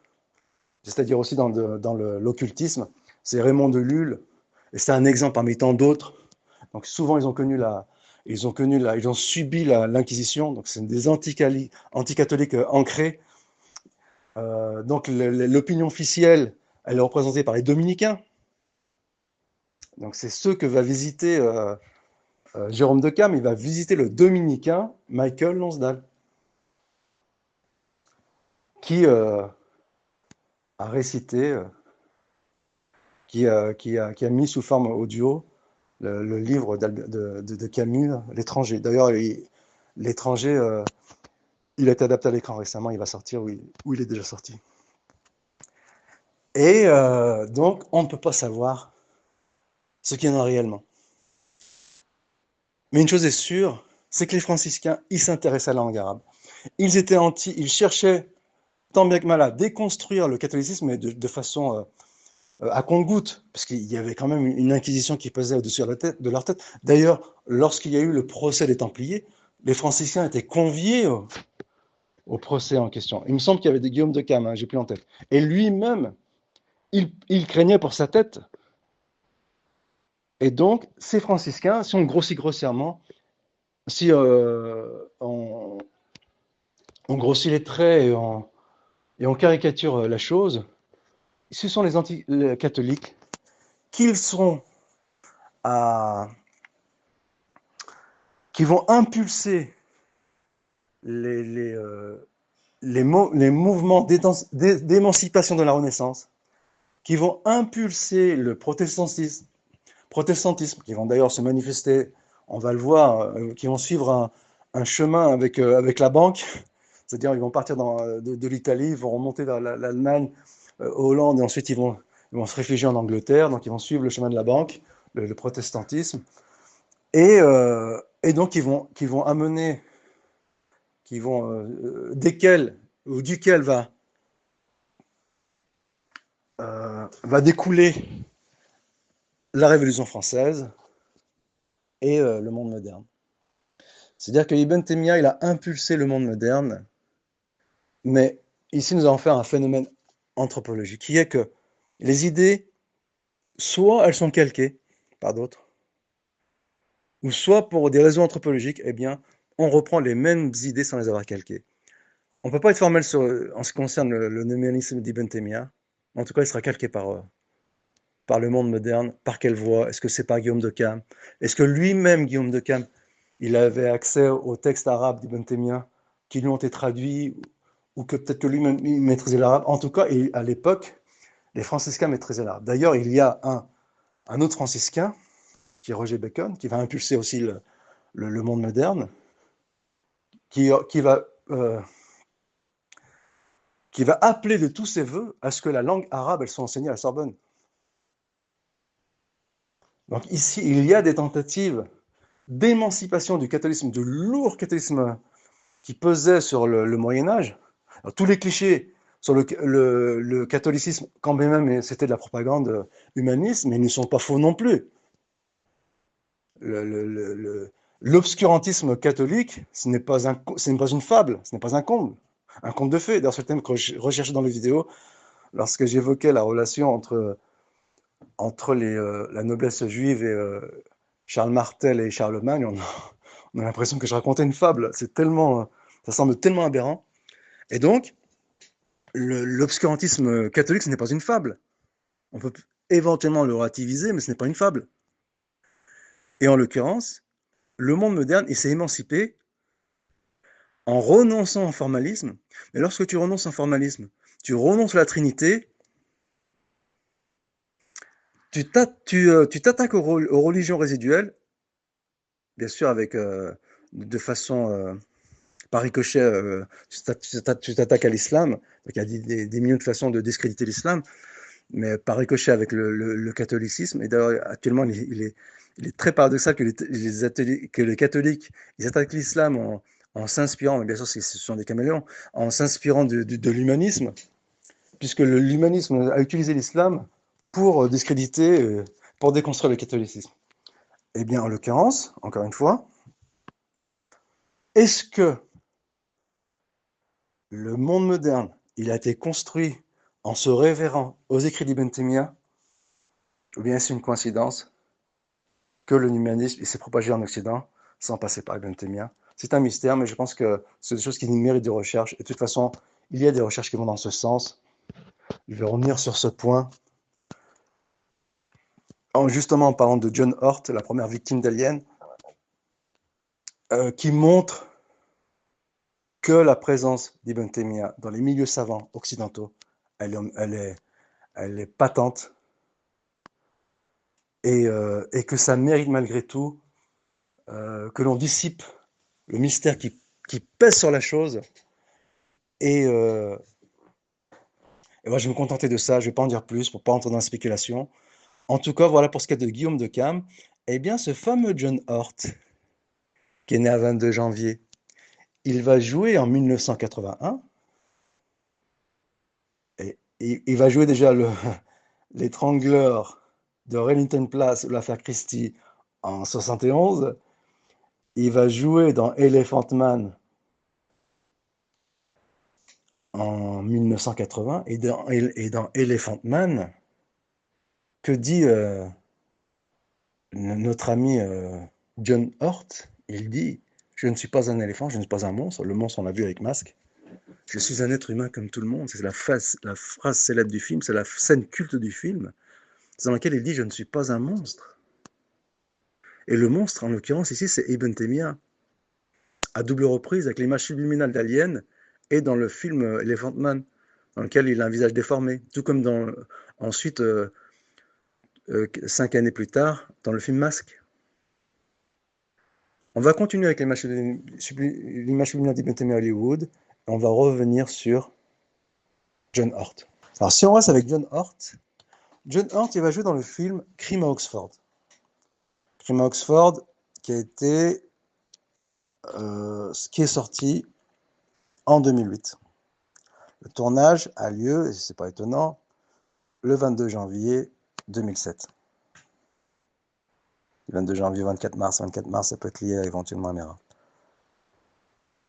S1: c'est-à-dire aussi dans l'occultisme, c'est Raymond de Lul, et c'est un exemple parmi tant d'autres. Donc souvent ils ont subi l'Inquisition, donc c'est des anticatholiques ancrés. Donc l'opinion officielle, elle est représentée par les dominicains. Donc c'est ceux que va visiter Jérôme de Cam. Il va visiter le dominicain Michael Lonsdale, qui a récité, qui a mis sous forme audio le livre de Camus, L'étranger. D'ailleurs, L'étranger, il a été adapté à l'écran récemment, il va sortir, où il est déjà sorti. Et donc, on ne peut pas savoir ce qu'il y en a réellement. Mais une chose est sûre, c'est que les franciscains, ils s'intéressaient à la langue arabe. Ils cherchaient, tant bien que mal, à déconstruire le catholicisme, mais de façon à compte-gouttes, parce qu'il y avait quand même une inquisition qui pesait au-dessus de leur tête. D'ailleurs, lorsqu'il y a eu le procès des Templiers, les franciscains étaient conviés au procès en question. Il me semble qu'il y avait des Guillaume de Cam, hein, j'ai plus en tête. Et lui-même, il craignait pour sa tête. Et donc, ces franciscains, si on grossit grossièrement, si on grossit les traits et on caricature la chose, ce sont les catholiques qui à, qui vont impulser les mouvements d'émancipation de la Renaissance, qui vont impulser le protestantisme, qui vont d'ailleurs se manifester, on va le voir, qui vont suivre un chemin avec la banque, c'est-à-dire ils vont partir de l'Italie, ils vont remonter vers l'Allemagne, Hollande, et ensuite ils vont se réfugier en Angleterre, donc ils vont suivre le chemin de la banque, le protestantisme, et donc ils vont amener, duquel va découler la Révolution française et le monde moderne. C'est-à-dire que Ibn Taymiyyah, il a impulsé le monde moderne, mais ici nous allons faire un phénomène anthropologique, qui est que les idées, soit elles sont calquées par d'autres, ou soit pour des raisons anthropologiques, eh bien, on reprend les mêmes idées sans les avoir calquées. On ne peut pas être formel en ce qui concerne le nominalisme d'Ibn Taymiyyah. En tout cas, il sera calqué par le monde moderne. Par quelle voie? Est-ce que c'est par Guillaume de Cam? Est-ce que lui-même, Guillaume de Cam, il avait accès aux textes arabes d'Ibn Taymiyyah qui lui ont été traduits, ou que peut-être que lui-même il maîtrisait l'arabe? En tout cas, à l'époque, les franciscains maîtrisaient l'arabe. D'ailleurs, il y a un autre franciscain, qui est Roger Bacon, qui va impulser aussi le monde moderne, qui va appeler de tous ses voeux à ce que la langue arabe, elle soit enseignée à la Sorbonne. Donc ici, il y a des tentatives d'émancipation du catholicisme, du lourd catholicisme qui pesait sur le Moyen-Âge. Tous les clichés sur le catholicisme, quand même c'était de la propagande humaniste, mais ils ne sont pas faux non plus. L'obscurantisme catholique, ce n'est pas une fable, ce n'est pas un conte de fées. D'ailleurs, c'est le thème que je recherchais dans les vidéos, lorsque j'évoquais la relation entre la noblesse juive et Charles Martel et Charlemagne, on a l'impression que je racontais une fable. Ça semble tellement aberrant. Et donc, l'obscurantisme catholique, ce n'est pas une fable. On peut éventuellement le relativiser, mais ce n'est pas une fable. Et en l'occurrence, le monde moderne, il s'est émancipé en renonçant au formalisme. Mais lorsque tu renonces au formalisme, tu renonces à la Trinité, tu t'attaques aux religions résiduelles, bien sûr avec de façon par ricochet, tu t'attaques à l'islam. Donc il y a des millions de façons de discréditer l'islam, mais par ricochet avec le catholicisme. Et d'ailleurs, actuellement, il est très paradoxal que que les catholiques ils attaquent l'islam en s'inspirant, mais bien sûr, ce sont des caméléons, en s'inspirant de l'humanisme, puisque l'humanisme a utilisé l'islam pour discréditer, pour déconstruire le catholicisme. Eh bien, en l'occurrence, encore une fois, est-ce que le monde moderne, il a été construit en se révérant aux écrits d'Ibn Taymiyyah, ou bien c'est une coïncidence que le humanisme s'est propagé en Occident sans passer par Ibn Taymiyyah? C'est un mystère, mais je pense que c'est des choses qui méritent de recherche. Et de toute façon, il y a des recherches qui vont dans ce sens. Je vais revenir sur ce point. Justement, en parlant de John Hort, la première victime d'Alien, qui montre que la présence d'Ibn Taymiyyah dans les milieux savants occidentaux, elle est patente, et que ça mérite malgré tout que l'on dissipe le mystère qui pèse sur la chose. Et, et moi, je vais me contenter de ça, je ne vais pas en dire plus pour ne pas entrer dans la spéculation. En tout cas, voilà pour ce qui est de Guillaume de Cam. Eh bien, ce fameux John Hort, qui est né à 22 janvier, il va jouer en 1981. Et il va jouer déjà l'étrangleur de Remington Place ou l'affaire Christie en 71. Il va jouer dans Elephant Man en 1980. Et dans Elephant Man, que dit notre ami John Hort? Il dit: je ne suis pas un éléphant, je ne suis pas un monstre. Le monstre, on l'a vu avec Masque. Je suis un être humain comme tout le monde. C'est la phrase célèbre du film, c'est la scène culte du film, dans laquelle il dit: je ne suis pas un monstre. Et le monstre, en l'occurrence, ici, c'est Ibn Taymiyyah, à double reprise, avec l'image subliminale d'Alien et dans le film Elephant Man, dans lequel il a un visage déformé, tout comme ensuite, 5 années plus tard, dans le film Masque. On va continuer avec l'image subliminale d'Ibn Taymiyyah à Hollywood, et on va revenir sur John Hort. Alors, si on reste avec John Hort, il va jouer dans le film Crime à Oxford. Crime à Oxford, qui est sorti en 2008. Le tournage a lieu, et c'est pas étonnant, le 22 janvier 2007. Le 22 janvier, 24 mars, ça peut être lié éventuellement à Mera.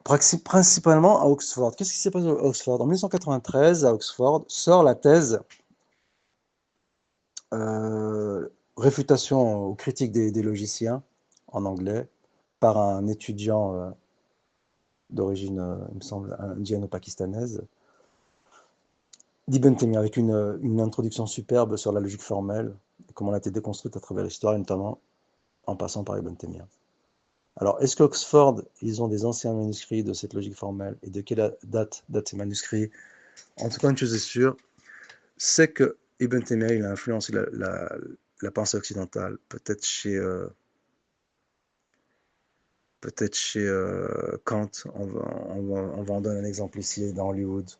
S1: Principalement à Oxford. Qu'est-ce qui s'est passé à Oxford? En 1993, à Oxford, sort la thèse réfutation aux critiques des logiciens, en anglais, par un étudiant d'origine, il me semble, indiano-pakistanaise, d'Ibn Taymiyyah, avec une introduction superbe sur la logique formelle, et comment elle a été déconstruite à travers l'histoire, notamment en passant par Ibn Taymiyyah. Alors, est-ce qu'Oxford, ils ont des anciens manuscrits de cette logique formelle? Et de quelle date ces manuscrits? En tout cas, une chose est sûre, c'est que Ibn Taymiyyah, il a influencé la pensée occidentale, peut-être chez Kant, on va en donner un exemple ici, dans Hollywood.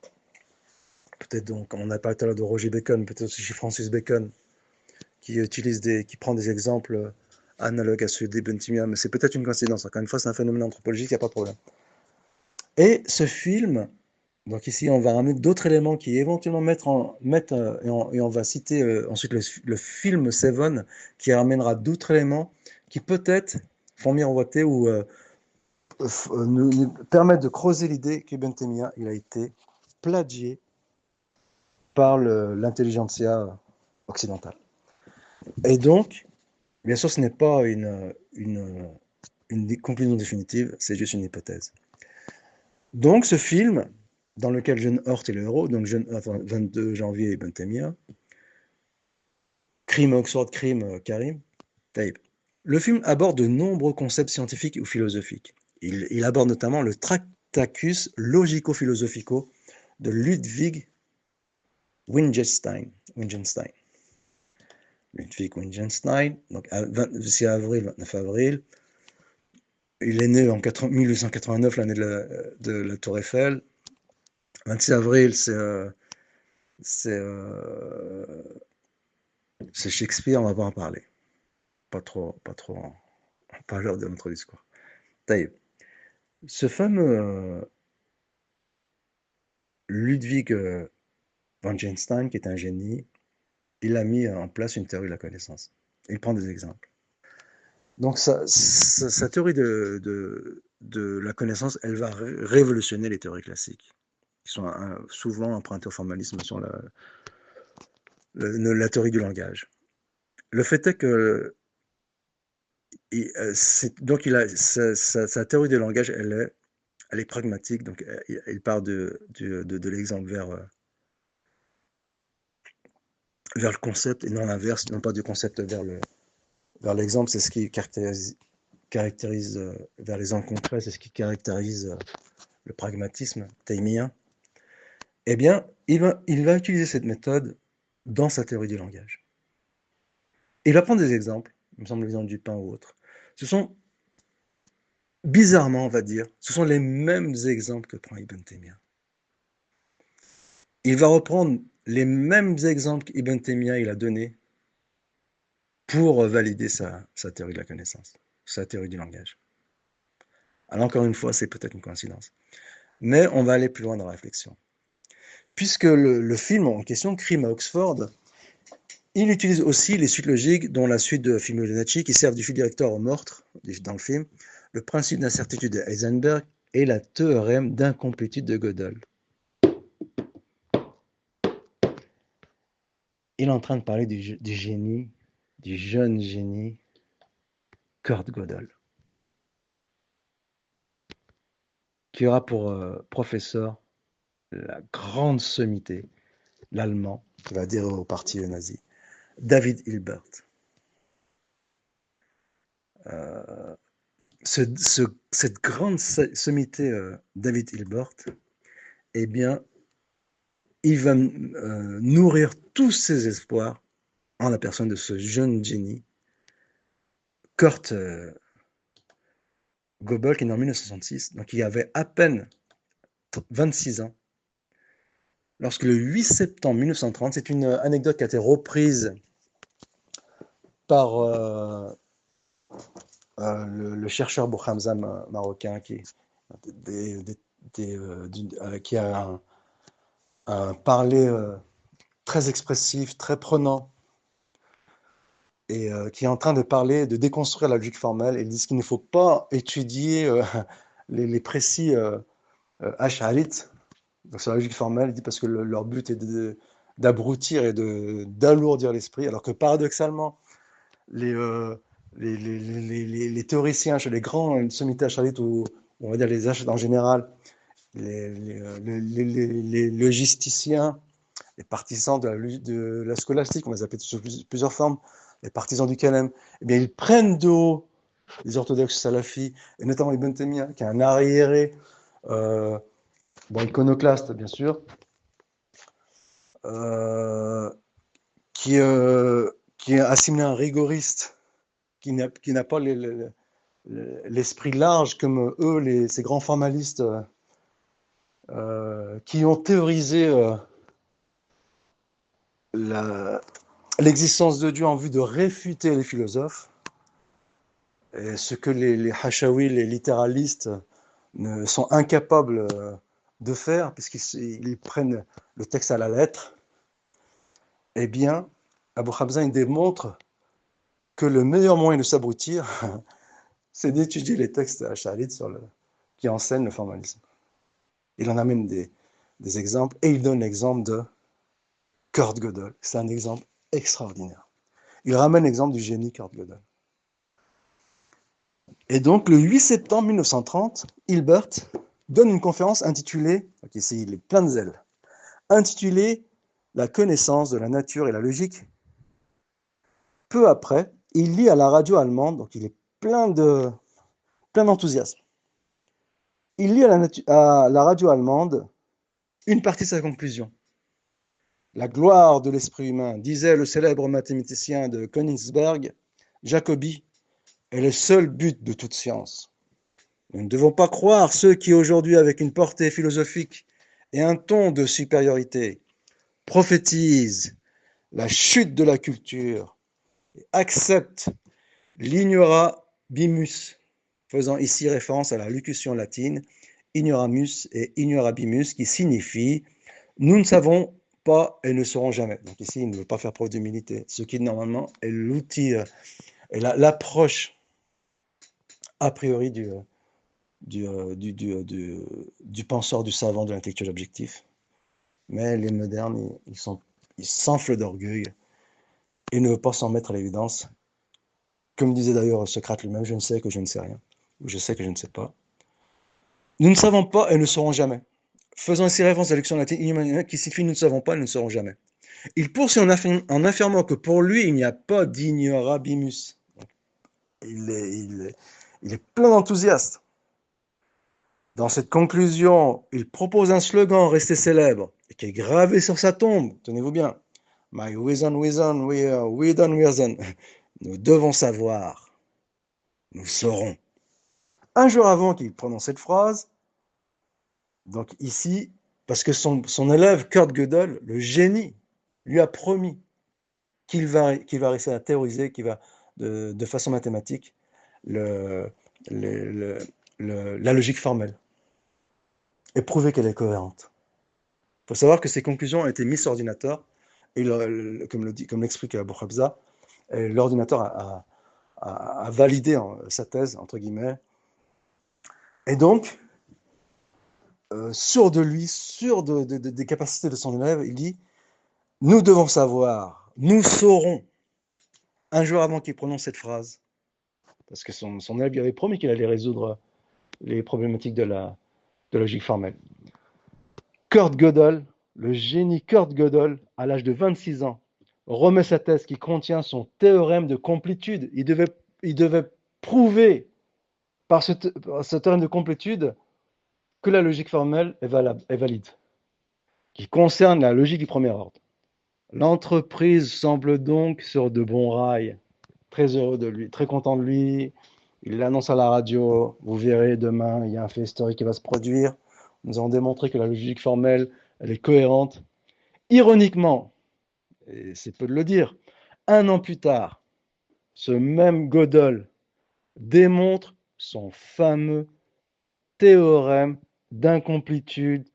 S1: Peut-être donc, on n'a pas tout à l'heure de Roger Bacon, peut-être aussi chez Francis Bacon, qui prend des exemples analogues à ceux d'Ibn Taymiyyah, mais c'est peut-être une coïncidence. Encore une fois, c'est un phénomène anthropologique, il n'y a pas de problème. Et ce film, donc ici, on va ramener d'autres éléments qui éventuellement et on va citer ensuite le film Seven, qui ramènera d'autres éléments qui peut-être font miroiter ou nous permettent de creuser l'idée qu'Ibn Taymiyyah, il a été plagié par l'intelligentsia occidentale. Et donc, bien sûr, ce n'est pas une conclusion définitive, c'est juste une hypothèse. Donc, ce film, dans lequel John Hort est le héros, donc 22 janvier, Ibn Taymiyyah, Crime Oxford, Crime Karim, Taïb. Le film aborde de nombreux concepts scientifiques ou philosophiques. Il aborde notamment le Tacus logico-philosophico de Ludwig Wittgenstein. Ludwig Wittgenstein, donc 26 avril, 29 avril. Il est né en 1889, l'année de la Tour Eiffel. 26 avril, c'est Shakespeare, on va pas en parler. Pas l'heure de notre discours. Taïeb. Ce fameux Ludwig Wittgenstein, qui est un génie, il a mis en place une théorie de la connaissance. Il prend des exemples. Donc sa théorie de la connaissance, elle va révolutionner les théories classiques, qui sont souvent empruntées au formalisme sur la théorie du langage. Le fait est que donc sa théorie du langage, elle est pragmatique, donc il part de l'exemple vers le concept et non l'inverse, non pas du concept vers l'exemple, c'est ce qui caractérise vers l'exemple concret, c'est ce qui caractérise le pragmatisme taïmien. Eh bien, il va utiliser cette méthode dans sa théorie du langage. Il va prendre des exemples, il me semble l'exemple du pain ou autre. Ce sont, bizarrement, on va dire, ce sont les mêmes exemples que prend Ibn Taymiyyah. Il va reprendre les mêmes exemples qu'Ibn Taymiyyah il a donnés pour valider sa théorie de la connaissance, sa théorie du langage. Alors encore une fois, c'est peut-être une coïncidence. Mais on va aller plus loin dans la réflexion. Puisque le film en question, Crime à Oxford, il utilise aussi les suites logiques, dont la suite de Fibonacci, qui servent du fil directeur au meurtre dans le film, le principe d'incertitude de Heisenberg et la théorème d'incomplétude de Gödel. Il est en train de parler du génie, du jeune génie, Kurt Gödel, qui aura pour professeur la grande sommité, l'allemand, qui va adhérer au parti nazi, David Hilbert. Cette grande sommité, David Hilbert, eh bien, il va nourrir tous ses espoirs en la personne de ce jeune génie, Kurt Gödel, qui est né en 1966, donc il avait à peine 26 ans, lorsque le 8 septembre 1930, c'est une anecdote qui a été reprise par le chercheur Bouhamza marocain, qui a un parler très expressif, très prenant, et qui est en train de parler, de déconstruire la logique formelle, et dit qu'il ne faut pas étudier les précis ash'arites, donc sur la logique formelle, il dit parce que leur but est d'abrutir et d'alourdir l'esprit, alors que paradoxalement, les théoriciens, chez les grands sommités ash'arites, ou on va dire les ash'arites en général, les logisticiens, les partisans de la scolastique, on les appelle sous plusieurs formes, les partisans du Kalem, eh bien, ils prennent de haut les orthodoxes salafis, et notamment Ibn Taymiyyah, qui est un arriéré, iconoclaste, bien sûr, qui est assimilé à un rigoriste, qui n'a pas l'esprit large comme eux, ces grands formalistes qui ont théorisé l'existence de Dieu en vue de réfuter les philosophes, et ce que les hashawi, les littéralistes, sont incapables de faire, puisqu'ils prennent le texte à la lettre. Eh bien, Abu Hamza démontre que le meilleur moyen de s'abrutir, c'est d'étudier les textes ash'arites qui enseignent le formalisme. Il en amène des exemples, et il donne l'exemple de Kurt Gödel. C'est un exemple extraordinaire. Il ramène l'exemple du génie Kurt Gödel. Et donc, le 8 septembre 1930, Hilbert donne une conférence intitulée, ok, il est plein de zèle, intitulée « La connaissance de la nature et la logique ». Peu après, il lit à la radio allemande, donc il est plein d'enthousiasme. Il lit à la radio allemande une partie de sa conclusion. La gloire de l'esprit humain, disait le célèbre mathématicien de Königsberg, Jacobi, est le seul but de toute science. Nous ne devons pas croire ceux qui aujourd'hui, avec une portée philosophique et un ton de supériorité, prophétisent la chute de la culture et acceptent l'ignorabimus, faisant ici référence à la locution latine ignoramus et ignorabimus, qui signifie nous ne savons pas et ne saurons jamais. Donc ici, il ne veut pas faire preuve d'humilité, ce qui normalement est l'outil et l'approche a priori du penseur, du savant, de l'intellectuel objectif. Mais les modernes, ils s'enflent d'orgueil et ne veulent pas s'en mettre à l'évidence. Comme disait d'ailleurs Socrate lui-même, je ne sais que je ne sais rien, ou je sais que je ne sais pas. Nous ne savons pas et ne saurons jamais. Faisant ici référence à l'élection latine qui signifie nous ne savons pas et nous ne saurons jamais. Il poursuit en affirmant que pour lui, il n'y a pas d'ignorabimus. Il est plein d'enthousiasme. Dans cette conclusion, il propose un slogan resté célèbre et qui est gravé sur sa tombe. Tenez-vous bien. My wisdom, wisdom, wisdom, wisdom. Nous devons savoir. Nous saurons. Un jour avant qu'il prononce cette phrase, donc ici, parce que son élève Kurt Gödel, le génie, lui a promis qu'il va réussir à théoriser, de façon mathématique le, la logique formelle et prouver qu'elle est cohérente. Il faut savoir que ces conclusions ont été mises sur ordinateur, et comme l'explique Bouchabza, l'ordinateur a validé sa thèse, entre guillemets. Et donc, sûr de lui, sûr des capacités de son élève, il dit « Nous devons savoir, nous saurons », un jour avant qu'il prononce cette phrase, parce que son élève lui avait promis qu'il allait résoudre les problématiques de la logique formelle. Kurt Gödel, le génie Kurt Gödel, à l'âge de 26 ans, remet sa thèse qui contient son théorème de complétude. Il devait prouver par ce théorème de complétude que la logique formelle est valide, qui concerne la logique du premier ordre. L'entreprise semble donc sur de bons rails. Très heureux de lui, très content de lui. Il l'annonce à la radio. Vous verrez demain, il y a un fait historique qui va se produire. Nous avons démontré que la logique formelle, elle est cohérente. Ironiquement, et c'est peu de le dire, un an plus tard, ce même Gödel démontre son fameux théorème d'incomplétude,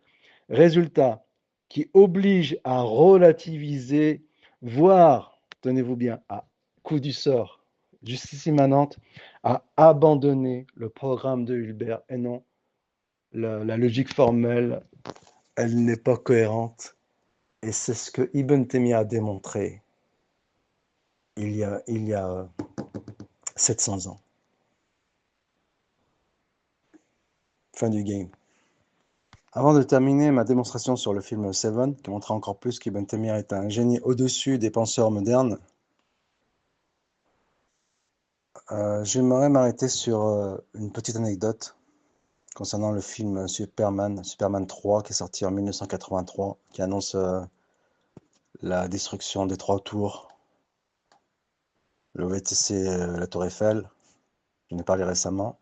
S1: résultat qui oblige à relativiser, voire, tenez-vous bien, à coup du sort, justice immanente, à abandonner le programme de Hilbert. Et non, la logique formelle, elle n'est pas cohérente. Et c'est ce que Ibn Taymiyyah a démontré il y a 700 ans. Fin du game. Avant de terminer ma démonstration sur le film Seven, qui montrera encore plus qu'Ibn Taymiyyah est un génie au-dessus des penseurs modernes, j'aimerais m'arrêter sur une petite anecdote concernant le film Superman 3, qui est sorti en 1983, qui annonce la destruction des 3 tours, le VTC, la Tour Eiffel. J'en ai parlé récemment.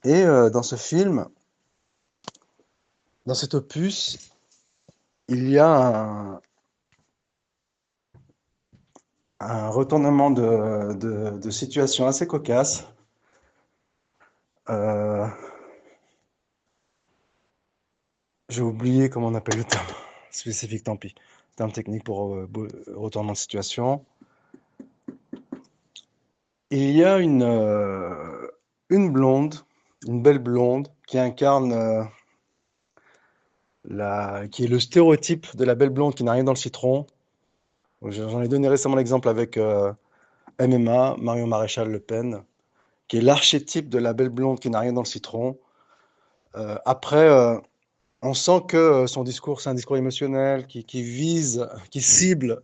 S1: Et dans ce film, dans cet opus, il y a un retournement de situation assez cocasse. J'ai oublié comment on appelle le terme spécifique, tant pis. Terme technique pour retournement de situation. Il y a une blonde, une belle blonde, qui incarne qui est le stéréotype de la belle blonde qui n'a rien dans le citron. J'en ai donné récemment l'exemple avec MMA, Marion Maréchal Le Pen, qui est l'archétype de la belle blonde qui n'a rien dans le citron. Après, on sent que son discours, c'est un discours émotionnel qui vise, qui cible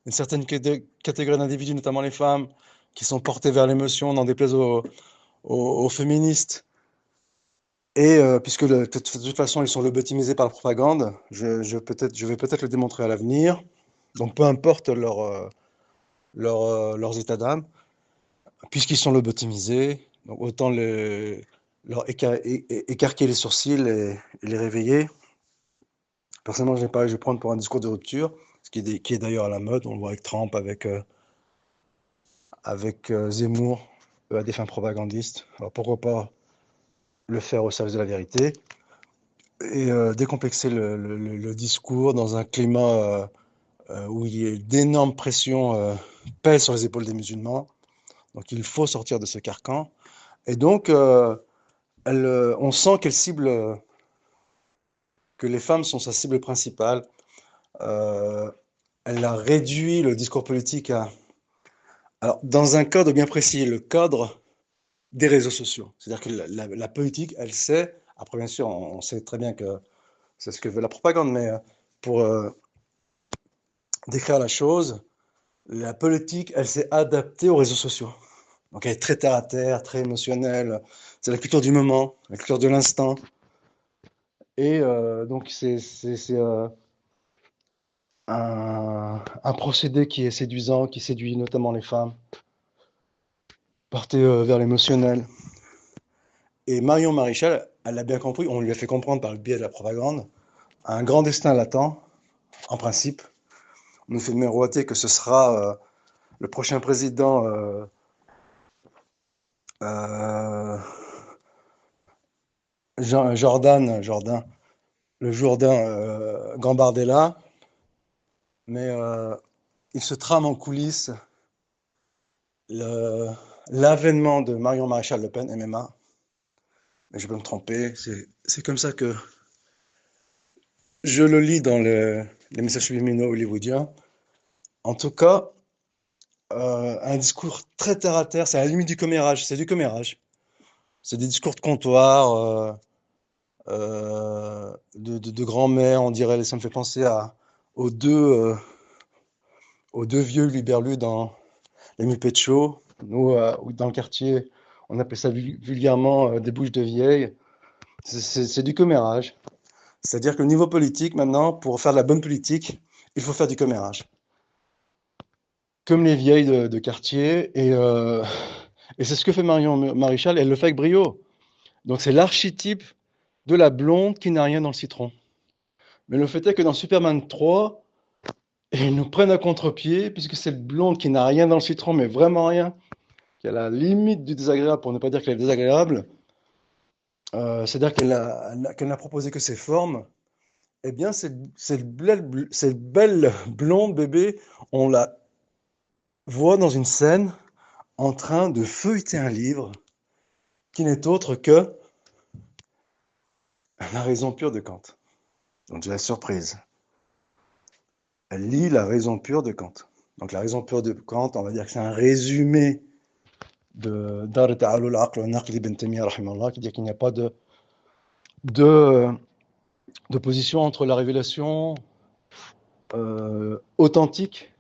S1: une certaine catégorie d'individus, notamment les femmes, qui sont portées vers l'émotion, n'en déplaise aux féministes. Et puisque de toute façon, ils sont lobotomisés par la propagande, je vais peut-être le démontrer à l'avenir. Donc, peu importe leurs états d'âme, puisqu'ils sont lobotomisés, donc autant leur écarquer les sourcils et les réveiller. Personnellement, je vais prendre pour un discours de rupture, ce qui est d'ailleurs à la mode. On le voit avec Trump, avec Zemmour, à des fins propagandistes. Alors pourquoi pas le faire au service de la vérité et décomplexer le discours dans un climat où il y a d'énormes pressions pèsent sur les épaules des musulmans. Donc il faut sortir de ce carcan. Et donc, on sent qu'elle cible, que les femmes sont sa cible principale. Euh, Elle a réduit le discours politique à... Alors, dans un cadre bien précis, le cadre des réseaux sociaux. C'est-à-dire que la politique, elle sait, après bien sûr, on sait très bien que c'est ce que veut la propagande, mais pour décrire la chose, la politique, elle s'est adaptée aux réseaux sociaux. Donc elle est très terre à terre, très émotionnelle. C'est la culture du moment, la culture de l'instant. Et donc c'est un procédé qui est séduisant, qui séduit notamment les femmes, porté vers l'émotionnel. Et Marion Maréchal, elle l'a bien compris, on lui a fait comprendre par le biais de la propagande, un grand destin l'attend, en principe. On nous fait miroiter que ce sera le prochain président euh, Jordan, le Jourdain Gambardella, mais il se trame en coulisses l'avènement de Marion Maréchal Le Pen, MMA. Mais je peux me tromper, c'est comme ça que je le lis dans les messages subliminaux hollywoodiens. En tout cas, un discours très terre à terre, c'est à la limite du commérage, c'est du commérage. C'est des discours de comptoir, de grand-mère, on dirait, ça me fait penser aux deux, euh, aux deux vieux Luberlu dans les Muppets Show. Nous, dans le quartier, on appelle ça vulgairement des bouches de vieille. C'est du commérage. C'est-à-dire que le niveau politique, maintenant, pour faire de la bonne politique, il faut faire du commérage. Comme les vieilles de quartier. Et c'est ce que fait Marion Maréchal, elle le fait avec brio. Donc c'est l'archétype de la blonde qui n'a rien dans le citron. Mais le fait est que dans Superman 3, ils nous prennent à contre-pied, puisque cette blonde qui n'a rien dans le citron, mais vraiment rien, qui est à la limite du désagréable, pour ne pas dire qu'elle est désagréable, c'est-à-dire qu'elle n'a proposé que ses formes, eh bien, cette belle blonde bébé, on la voit dans une scène en train de feuilleter un livre qui n'est autre que La raison pure de Kant. Donc, j'ai la surprise. Elle lit La raison pure de Kant. Donc, La raison pure de Kant, on va dire que c'est un résumé de Dar Ta'alul Aql wa Naql ibn Taymiyyah, qui dit qu'il n'y a pas de, d'opposition entre la révélation authentique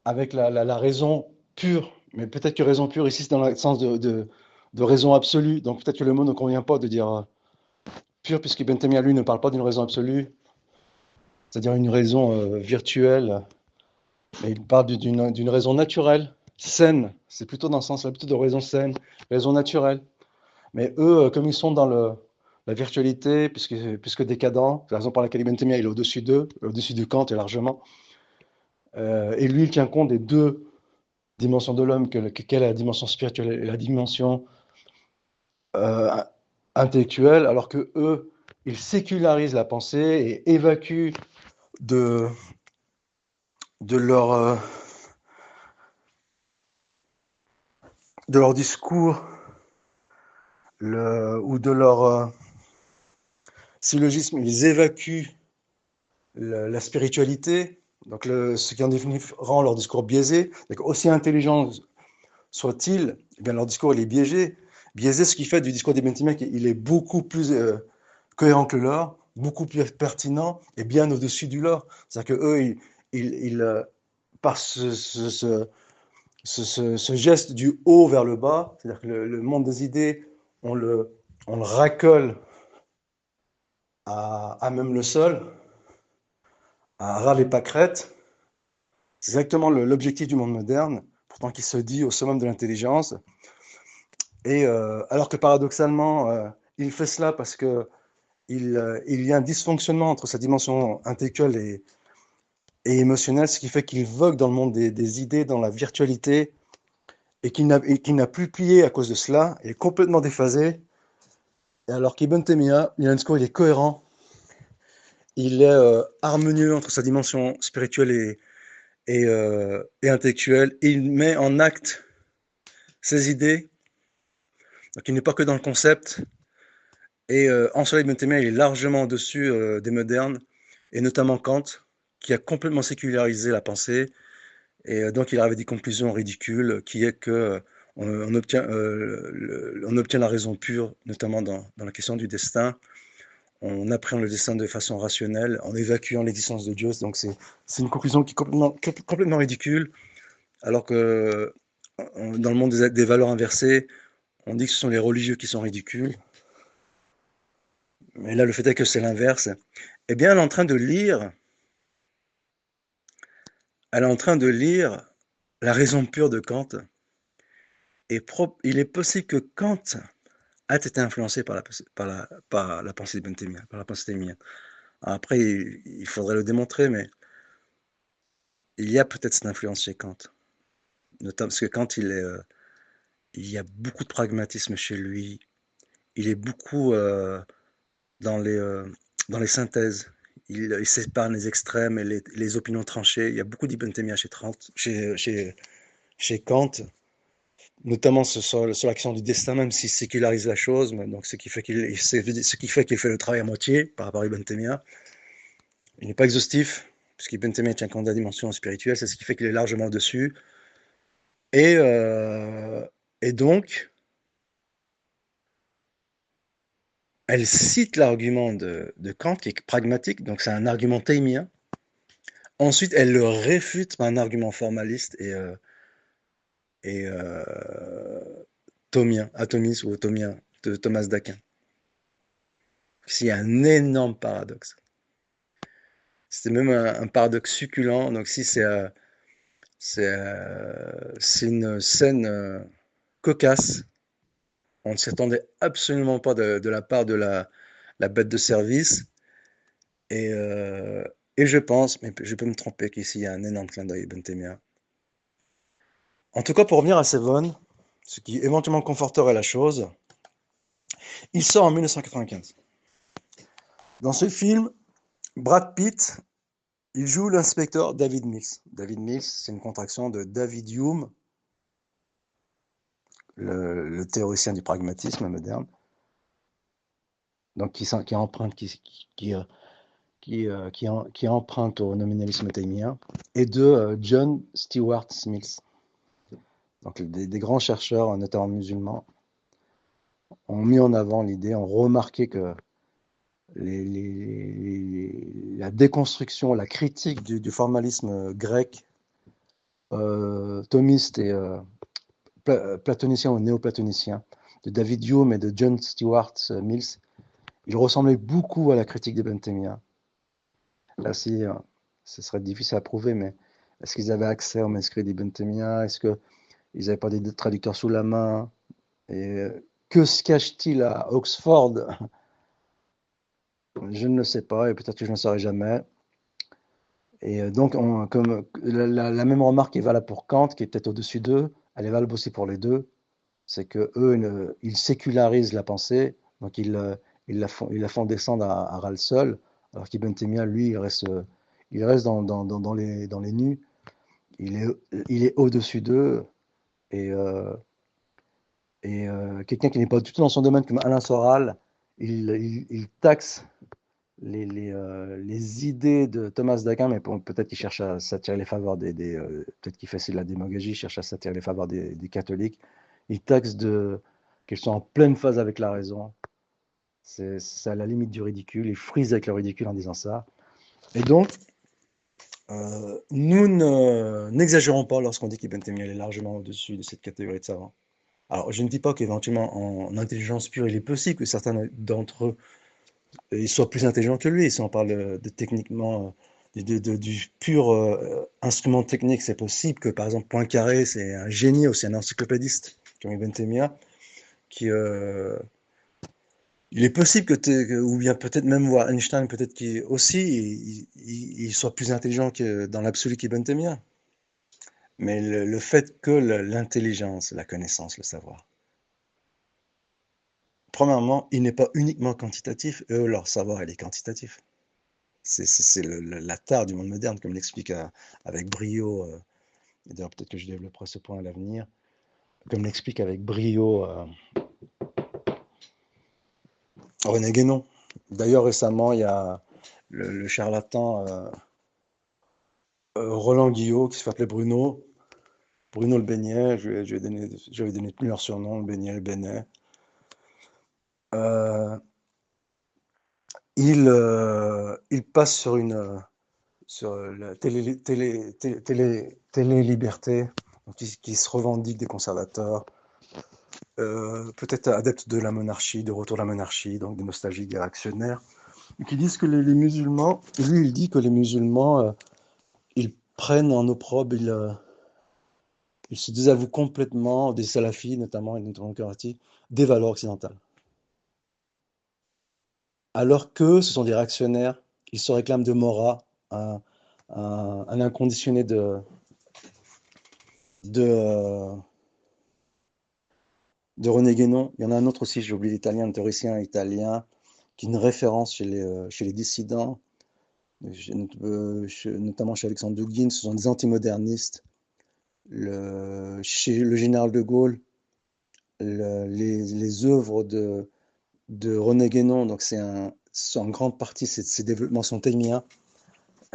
S1: avec la raison pure. Mais peut-être que raison pure, ici, c'est dans le sens de raison absolue. Donc, peut-être que le mot ne convient pas de dire pure, puisqu'Ibn Taymiyyah, lui, ne parle pas d'une raison absolue, c'est-à-dire une raison virtuelle, mais il parle d'une raison naturelle, saine. C'est plutôt dans ce sens-là, plutôt de raison saine, raison naturelle. Mais eux, comme ils sont dans la virtualité, puisque décadent, c'est la raison pour laquelle Ibn Taymiyyah il est au-dessus d'eux, au-dessus du Kant et largement. Et lui, il tient compte des deux dimensions de l'homme, qu'est la dimension spirituelle et la dimension euh, intellectuelle, alors que eux, ils sécularisent la pensée et évacuent de, de leur, de leur discours ou de leur syllogisme, ils évacuent la spiritualité, donc ce qui en définit rend leur discours biaisé. Donc, aussi intelligents soient-ils, eh bien leur discours il est biaisé. Biaisé, ce qui fait du discours des Benthamiens qu'il est beaucoup plus cohérent que le leur, beaucoup plus pertinent et bien au-dessus du leur. C'est-à-dire qu'eux, par ce geste du haut vers le bas, c'est-à-dire que le monde des idées, on le on le racole à même le sol, à ras les pâquerettes. C'est exactement l'objectif du monde moderne, pourtant qui se dit au summum de l'intelligence. Et alors que paradoxalement, il fait cela parce que il y a un dysfonctionnement entre sa dimension intellectuelle et émotionnelle, ce qui fait qu'il vogue dans le monde des idées, dans la virtualité, et qu'il n'a plus plié à cause de cela. Il est complètement déphasé. Et alors qu'Ibn Taymiyyah, il est cohérent, il est harmonieux entre sa dimension spirituelle et intellectuelle. Et il met en acte ses idées. Donc il n'est pas que dans le concept. Et en cela, Ibn Taymiyyah il est largement au-dessus des modernes, et notamment Kant, qui a complètement sécularisé la pensée. Et donc il arrive à des conclusions ridicules, qui est que on obtient la raison pure, notamment dans la question du destin. On appréhende le destin de façon rationnelle, en évacuant l'existence de Dieu. Donc c'est une conclusion qui est complètement ridicule, alors que dans le monde des valeurs inversées, on dit que ce sont les religieux qui sont ridicules. Mais là, le fait est que c'est l'inverse. Eh bien, elle est en train de lire La raison pure de Kant. Et il est possible que Kant a été influencé par la pensée d'Ibn Taymiyyah, par la pensée taymiyyah. Après, il faudrait le démontrer, mais il y a peut-être cette influence chez Kant. Notamment parce que Kant, il y a beaucoup de pragmatisme chez lui. Il est beaucoup dans dans les synthèses. Il sépare les extrêmes et les opinions tranchées. Il y a beaucoup d'Ibn Taymiyyah chez Kant, notamment sur l'action du destin, même s'il sécularise la chose, donc ce qui fait qu'il fait le travail à moitié par rapport à Ibn Taymiyyah. Il n'est pas exhaustif, puisqu'Ibn Taymiyyah tient compte de la dimension spirituelle, c'est ce qui fait qu'il est largement dessus. Et, euh, et donc, elle cite l'argument de Kant, qui est pragmatique, donc c'est un argument taymien. Ensuite, elle le réfute par un argument formaliste et thomien, atomiste ou thomien, de Thomas d'Aquin. C'est un énorme paradoxe. C'est même un paradoxe succulent. Donc, si c'est une scène cocasse, on ne s'y attendait absolument pas de la part de la bête de service. Et, euh, et je pense, mais je peux me tromper, qu'ici il y a un énorme clin d'œil Ibn Taymiyyah. En tout cas, pour revenir à Seven, ce qui éventuellement conforterait la chose, il sort en 1995. Dans ce film, Brad Pitt, il joue l'inspecteur David Mills. David Mills, c'est une contraction de David Hume, le théoricien du pragmatisme moderne, donc qui emprunte, qui emprunte au nominalisme taymien, et de John Stuart Mill. Donc des grands chercheurs, notamment musulmans, ont mis en avant l'idée, ont remarqué que la déconstruction, la critique du formalisme grec, thomiste et platonicien ou néoplatonicien, de David Hume et de John Stuart Mill, il ressemblait beaucoup à la critique d'Ibn Taymiyyah. Là aussi, ce serait difficile à prouver, mais est-ce qu'ils avaient accès aux manuscrits d'Ibn Taymiyyah? Est-ce qu'ils n'avaient pas des traducteurs sous la main? Et que se cache-t-il à Oxford? Je ne le sais pas, et peut-être que je ne le saurai jamais. Et donc, comme la même remarque est valable pour Kant, qui est peut-être au-dessus d'eux, elle est valable aussi pour les deux. C'est que eux, ils sécularisent la pensée, donc ils la font descendre à ras le sol, alors qu'Ibn Taymiyyah, lui, il reste dans les nus. Il est au-dessus d'eux. Et, quelqu'un qui n'est pas du tout dans son domaine, comme Alain Soral, il taxe les idées de Thomas d'Aquin, mais peut-être qu'il cherche à s'attirer les faveurs peut-être qu'il fait de la démagogie, il cherche à s'attirer les faveurs des catholiques. Il taxe qu'elles sont en pleine phase avec la raison. C'est à la limite du ridicule. Il frise avec le ridicule en disant ça. Et donc, nous n'exagérons pas lorsqu'on dit qu'Ibn Taymiyyah est largement au-dessus de cette catégorie de savants. Alors, je ne dis pas qu'éventuellement, en intelligence pure, il est possible que certains d'entre eux ils soient plus intelligents que lui. Si on parle de techniquement, du pur instrument technique, c'est possible que, par exemple, Poincaré, c'est un génie aussi, un encyclopédiste, comme Ibn Taymiyyah, qui, il est possible ou bien peut-être même voir Einstein, peut-être qu'il aussi, il soit plus intelligent que dans l'absolu qu'Ibn Taymiyyah. Mais le fait que l'intelligence, la connaissance, le savoir, premièrement, il n'est pas uniquement quantitatif, eux, leur savoir, il est quantitatif. C'est la tare du monde moderne, comme l'explique avec brio, et d'ailleurs peut-être que je développerai ce point à l'avenir, comme l'explique avec brio René Guénon. D'ailleurs, récemment, il y a le charlatan Roland Guillot, qui se fait appeler Bruno, Bruno le Beignet, je lui ai donné plusieurs surnoms, le Beignet, le Beignet. Euh, il passe sur la télé-liberté, qui se revendique des conservateurs, peut-être adeptes de la monarchie, de retour à la monarchie, donc des nostalgiques, des réactionnaires, qui disent que les musulmans, lui il dit que les musulmans, ils prennent en opprobre, ils se désavouent complètement, des salafis notamment, et notamment des valeurs occidentales. Alors que ce sont des réactionnaires, ils se réclament de Maurras, un inconditionné de, de René Guénon. Il y en a un autre aussi, j'ai oublié l'italien, un théoricien italien, qui est une référence chez les dissidents, notamment chez Alexandre Douguin. Ce sont des antimodernistes. Chez le général de Gaulle, les œuvres de René Guénon, donc en grande partie, ses développements sont émiens.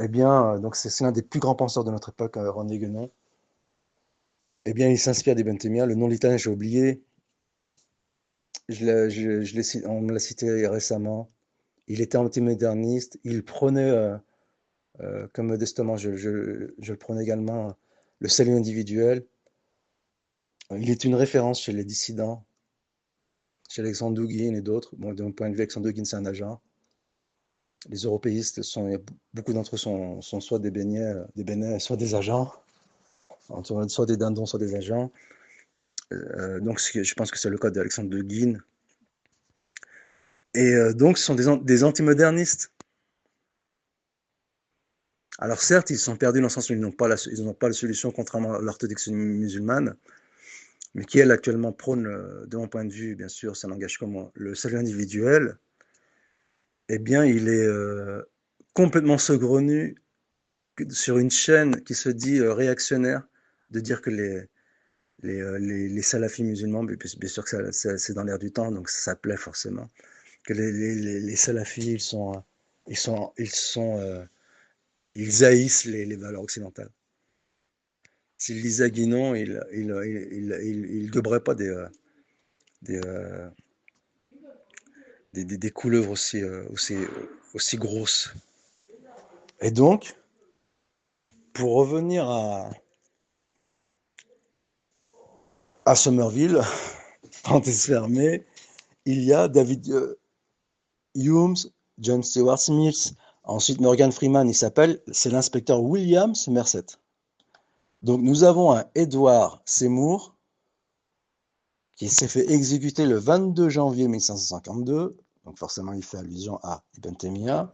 S1: Eh bien, donc c'est l'un des plus grands penseurs de notre époque, René Guénon. Eh bien, il s'inspire d'Ibn Taymiyyah. Le nom de l'italien, j'ai oublié. On me l'a cité récemment. Il était antimoderniste. Il prenait, comme modestement, je le prenais également, le salut individuel. Il est une référence chez les dissidents, chez Alexandre Douguin et d'autres. Bon, de mon point de vue, Alexandre Douguin, c'est un agent. Les européistes, beaucoup d'entre eux sont soit des beignets, soit des agents, soit des dindons, soit des agents. Donc, je pense que c'est le cas d'Alexandre Douguin. Et donc, ce sont des antimodernistes. Alors certes, ils sont perdus dans le sens où ils n'ont pas la solution, contrairement à l'orthodoxie musulmane, mais qui, elle, actuellement prône, de mon point de vue, bien sûr, ça n'engage que moi, le salut individuel. Eh bien, il est complètement saugrenu sur une chaîne qui se dit réactionnaire, de dire que les salafis musulmans, bien sûr que c'est dans l'air du temps, donc ça plaît forcément, que les salafis, ils haïssent les valeurs occidentales. S'il lisait Guinon, il goberait pas des, euh, des couleuvres aussi grosses. Et donc, pour revenir à Somerville, parenthèse fermée, il y a David Humes, John Stuart Smith, ensuite Morgan Freeman, c'est l'inspecteur William Somerset. Donc nous avons un Edward Seymour qui s'est fait exécuter le 22 janvier 1552, donc forcément il fait allusion à Ibn Taymiyyah,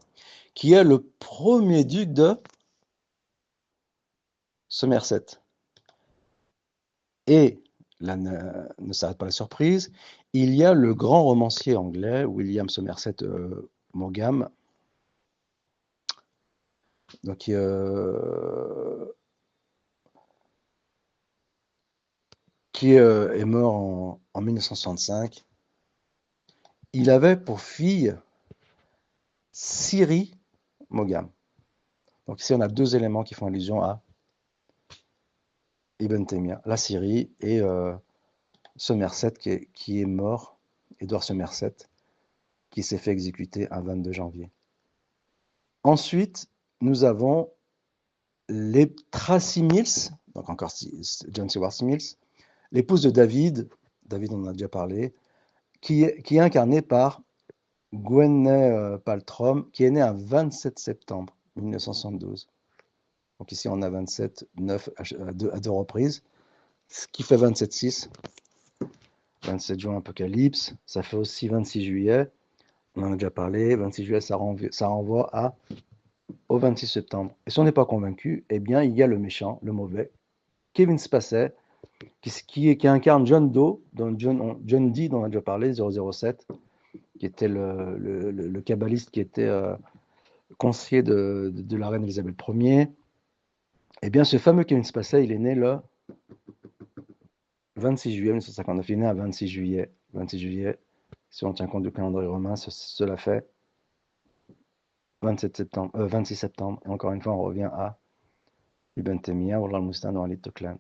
S1: qui est le premier duc de Somerset. Et là ne s'arrête pas la surprise, il y a le grand romancier anglais William Somerset Maugham, donc qui est mort en 1965. Il avait pour fille Ciri Maugham. Donc ici, on a deux éléments qui font allusion à Ibn Taymiyyah, la Syrie et Somerset qui est mort, Édouard Somerset, qui s'est fait exécuter un 22 janvier. Ensuite, nous avons les Tracy Mills, donc encore John Stuart Mills, l'épouse de David, David en a déjà parlé, qui est incarné par Gwyneth Paltrow, qui est né un 27 septembre 1972. Donc ici, on a 27, 9 à deux reprises, ce qui fait 27-6. 27 juin, Apocalypse. Ça fait aussi 26 juillet. On en a déjà parlé. 26 juillet, ça renvoie au 26 septembre. Et si on n'est pas convaincu, eh bien, il y a le méchant, le mauvais, Kevin Spacey, qui incarne John Doe, John Dee, dont on a déjà parlé, 007, qui était le kabbaliste qui était conseiller de la reine Elisabeth Ier. Eh bien, ce fameux Kevin Spacey, il est né le 26 juillet 1959. Il est né à 26 juillet. 26 juillet, si on tient compte du calendrier romain, cela fait 26 septembre. Et encore une fois, on revient à Ibn Taymiyyah, Wallah al-Mustan, Walid Toklan.